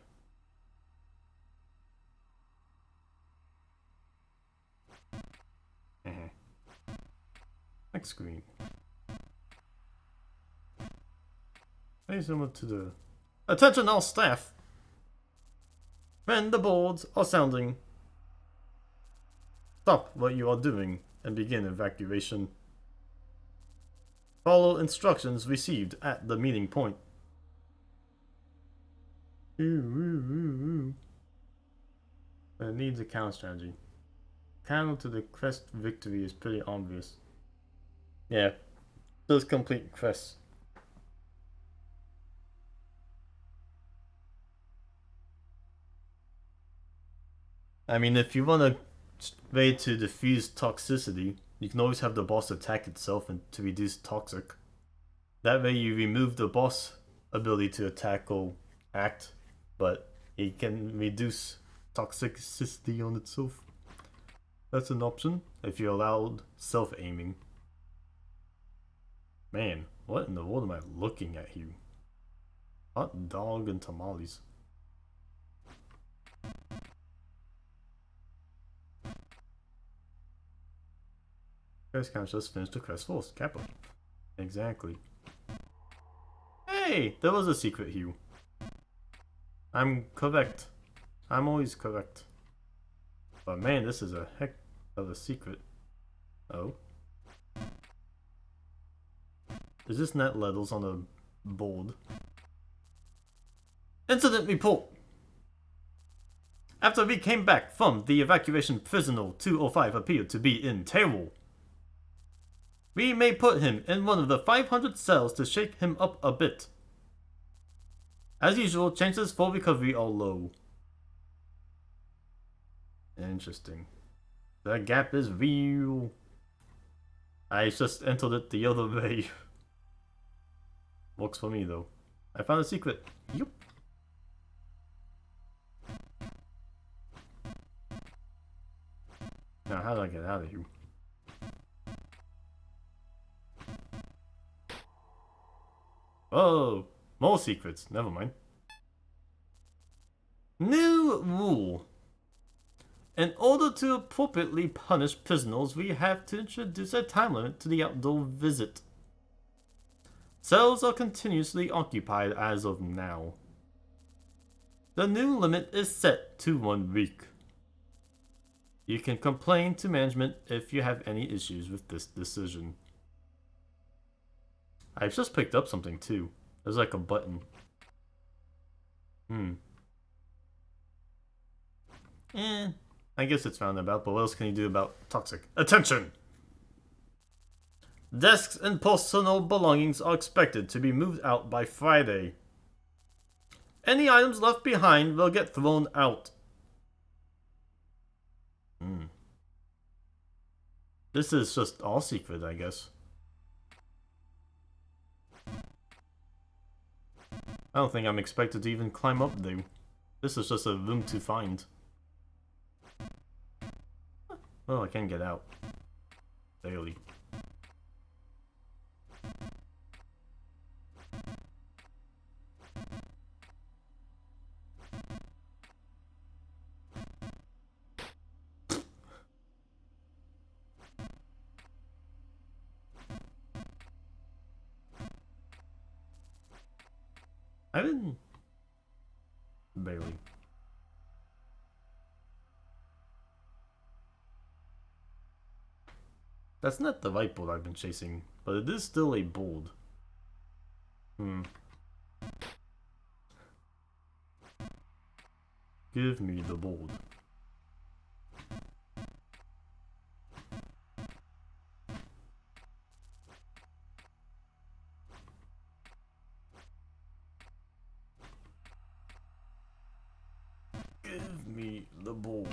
Next screen. Very similar to the... Attention all staff! When the boards are sounding, stop what you are doing and begin evacuation. Follow instructions received at the meeting point. It needs a counter strategy. Counter to the quest victory is pretty obvious. Yeah, those complete quests. I mean, if you want a way to diffuse toxicity, you can always have the boss attack itself and to reduce toxic. That way you remove the boss ability to attack or act, but it can reduce toxicity on itself. That's an option if you're allowed self-aiming. Man, what in the world am I looking at here? Hot dog and tamales. Guys can't just finish the quest first. Kappa. Exactly. Hey! There was a secret here. I'm correct. I'm always correct. But man, this is a heck of a secret. Oh. Is this net levels on a board? Incident report! After we came back from the evacuation, prisoner 205 appeared to be in terror. We may put him in one of the 500 cells to shake him up a bit. As usual, chances for recovery are low. Interesting. That gap is real. I just entered it the other way. Works for me though. I found a secret. Yup. Now how do I get out of here? Oh, more secrets. Never mind. New rule. In order to appropriately punish prisoners, we have to introduce a time limit to the outdoor visit. Cells are continuously occupied as of now. The new limit is set to 1 week. You can complain to management if you have any issues with this decision. I've just picked up something too. There's like a button. I guess it's roundabout, but what else can you do about toxic? Attention! Desks and personal belongings are expected to be moved out by Friday. Any items left behind will get thrown out. This is just all secret, I guess. I don't think I'm expected to even climb up there. This is just a room to find. Oh, I can get out. Barely. I didn't... Barely. That's not the right board I've been chasing, but it is still a board. Give me the board. Give me the board.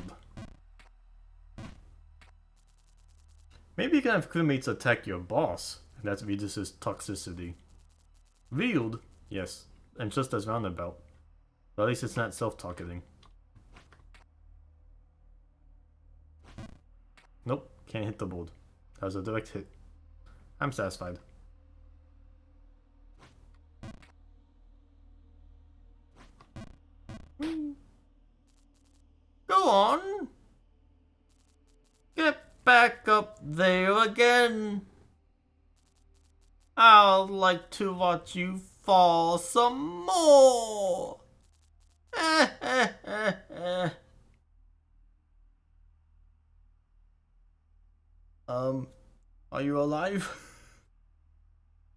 Maybe you can have crewmates attack your boss, and that reduces toxicity. Wield? Yes, and just as roundabout. But at least it's not self-targeting. Nope, can't hit the board. That was a direct hit. I'm satisfied. Go on! Get back up there again! I'd like to watch you fall some more! Are you alive?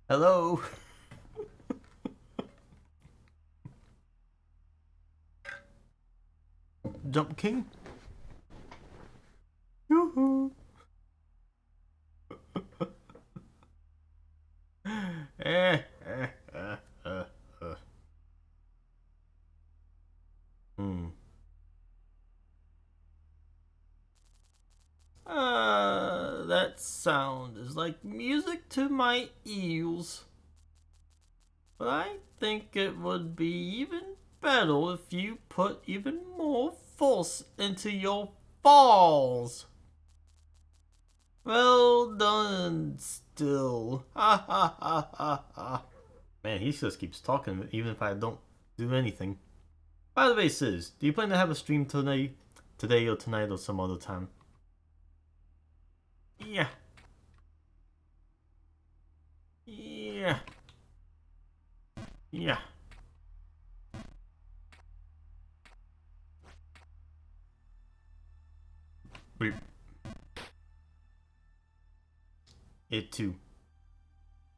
Hello? Jump King? Yoo-hoo! That sound is like music to my ears. But I think it would be even better if you put even more force into your falls. Well done, still. Ha ha ha ha ha. Man, he just keeps talking even if I don't do anything. By the way, Sis, do you plan to have a stream today? Today or tonight or some other time? Yeah. Yeah. Yeah. Wait. It too.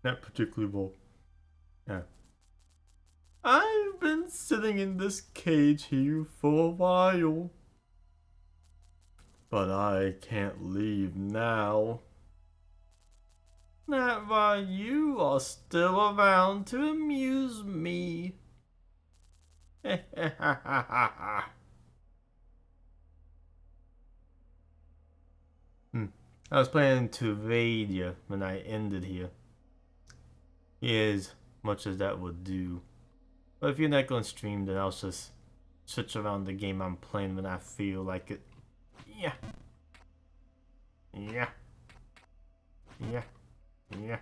Not particularly well. Yeah. I've been sitting in this cage here for a while. But I can't leave now. Not while you are still around to amuse me. I was planning to raid you when I ended here. As much as that would do. But if you're not going to stream, then I'll just switch around the game I'm playing when I feel like it. Yeah. Yeah. Yeah. Yeah.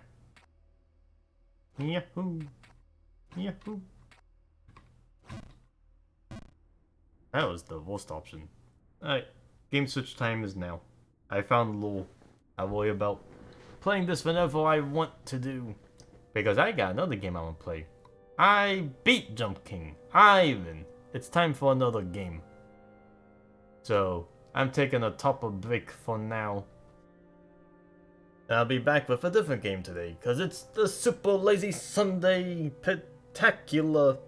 Yahoo. Yahoo. That was the worst option. Alright. Game switch time is now. I found lore. I worry about playing this whenever I want to do. Because I got another game I want to play. I beat Jump King. Ivan. It's time for another game. So, I'm taking a topper break for now. I'll be back with a different game today, because it's the Super Lazy Sunday Spectacular.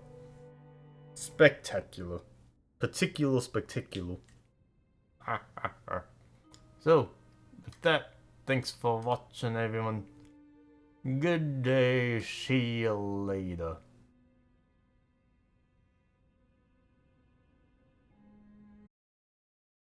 Particular spectacular. So, with that, thanks for watching everyone. Good day, see you later.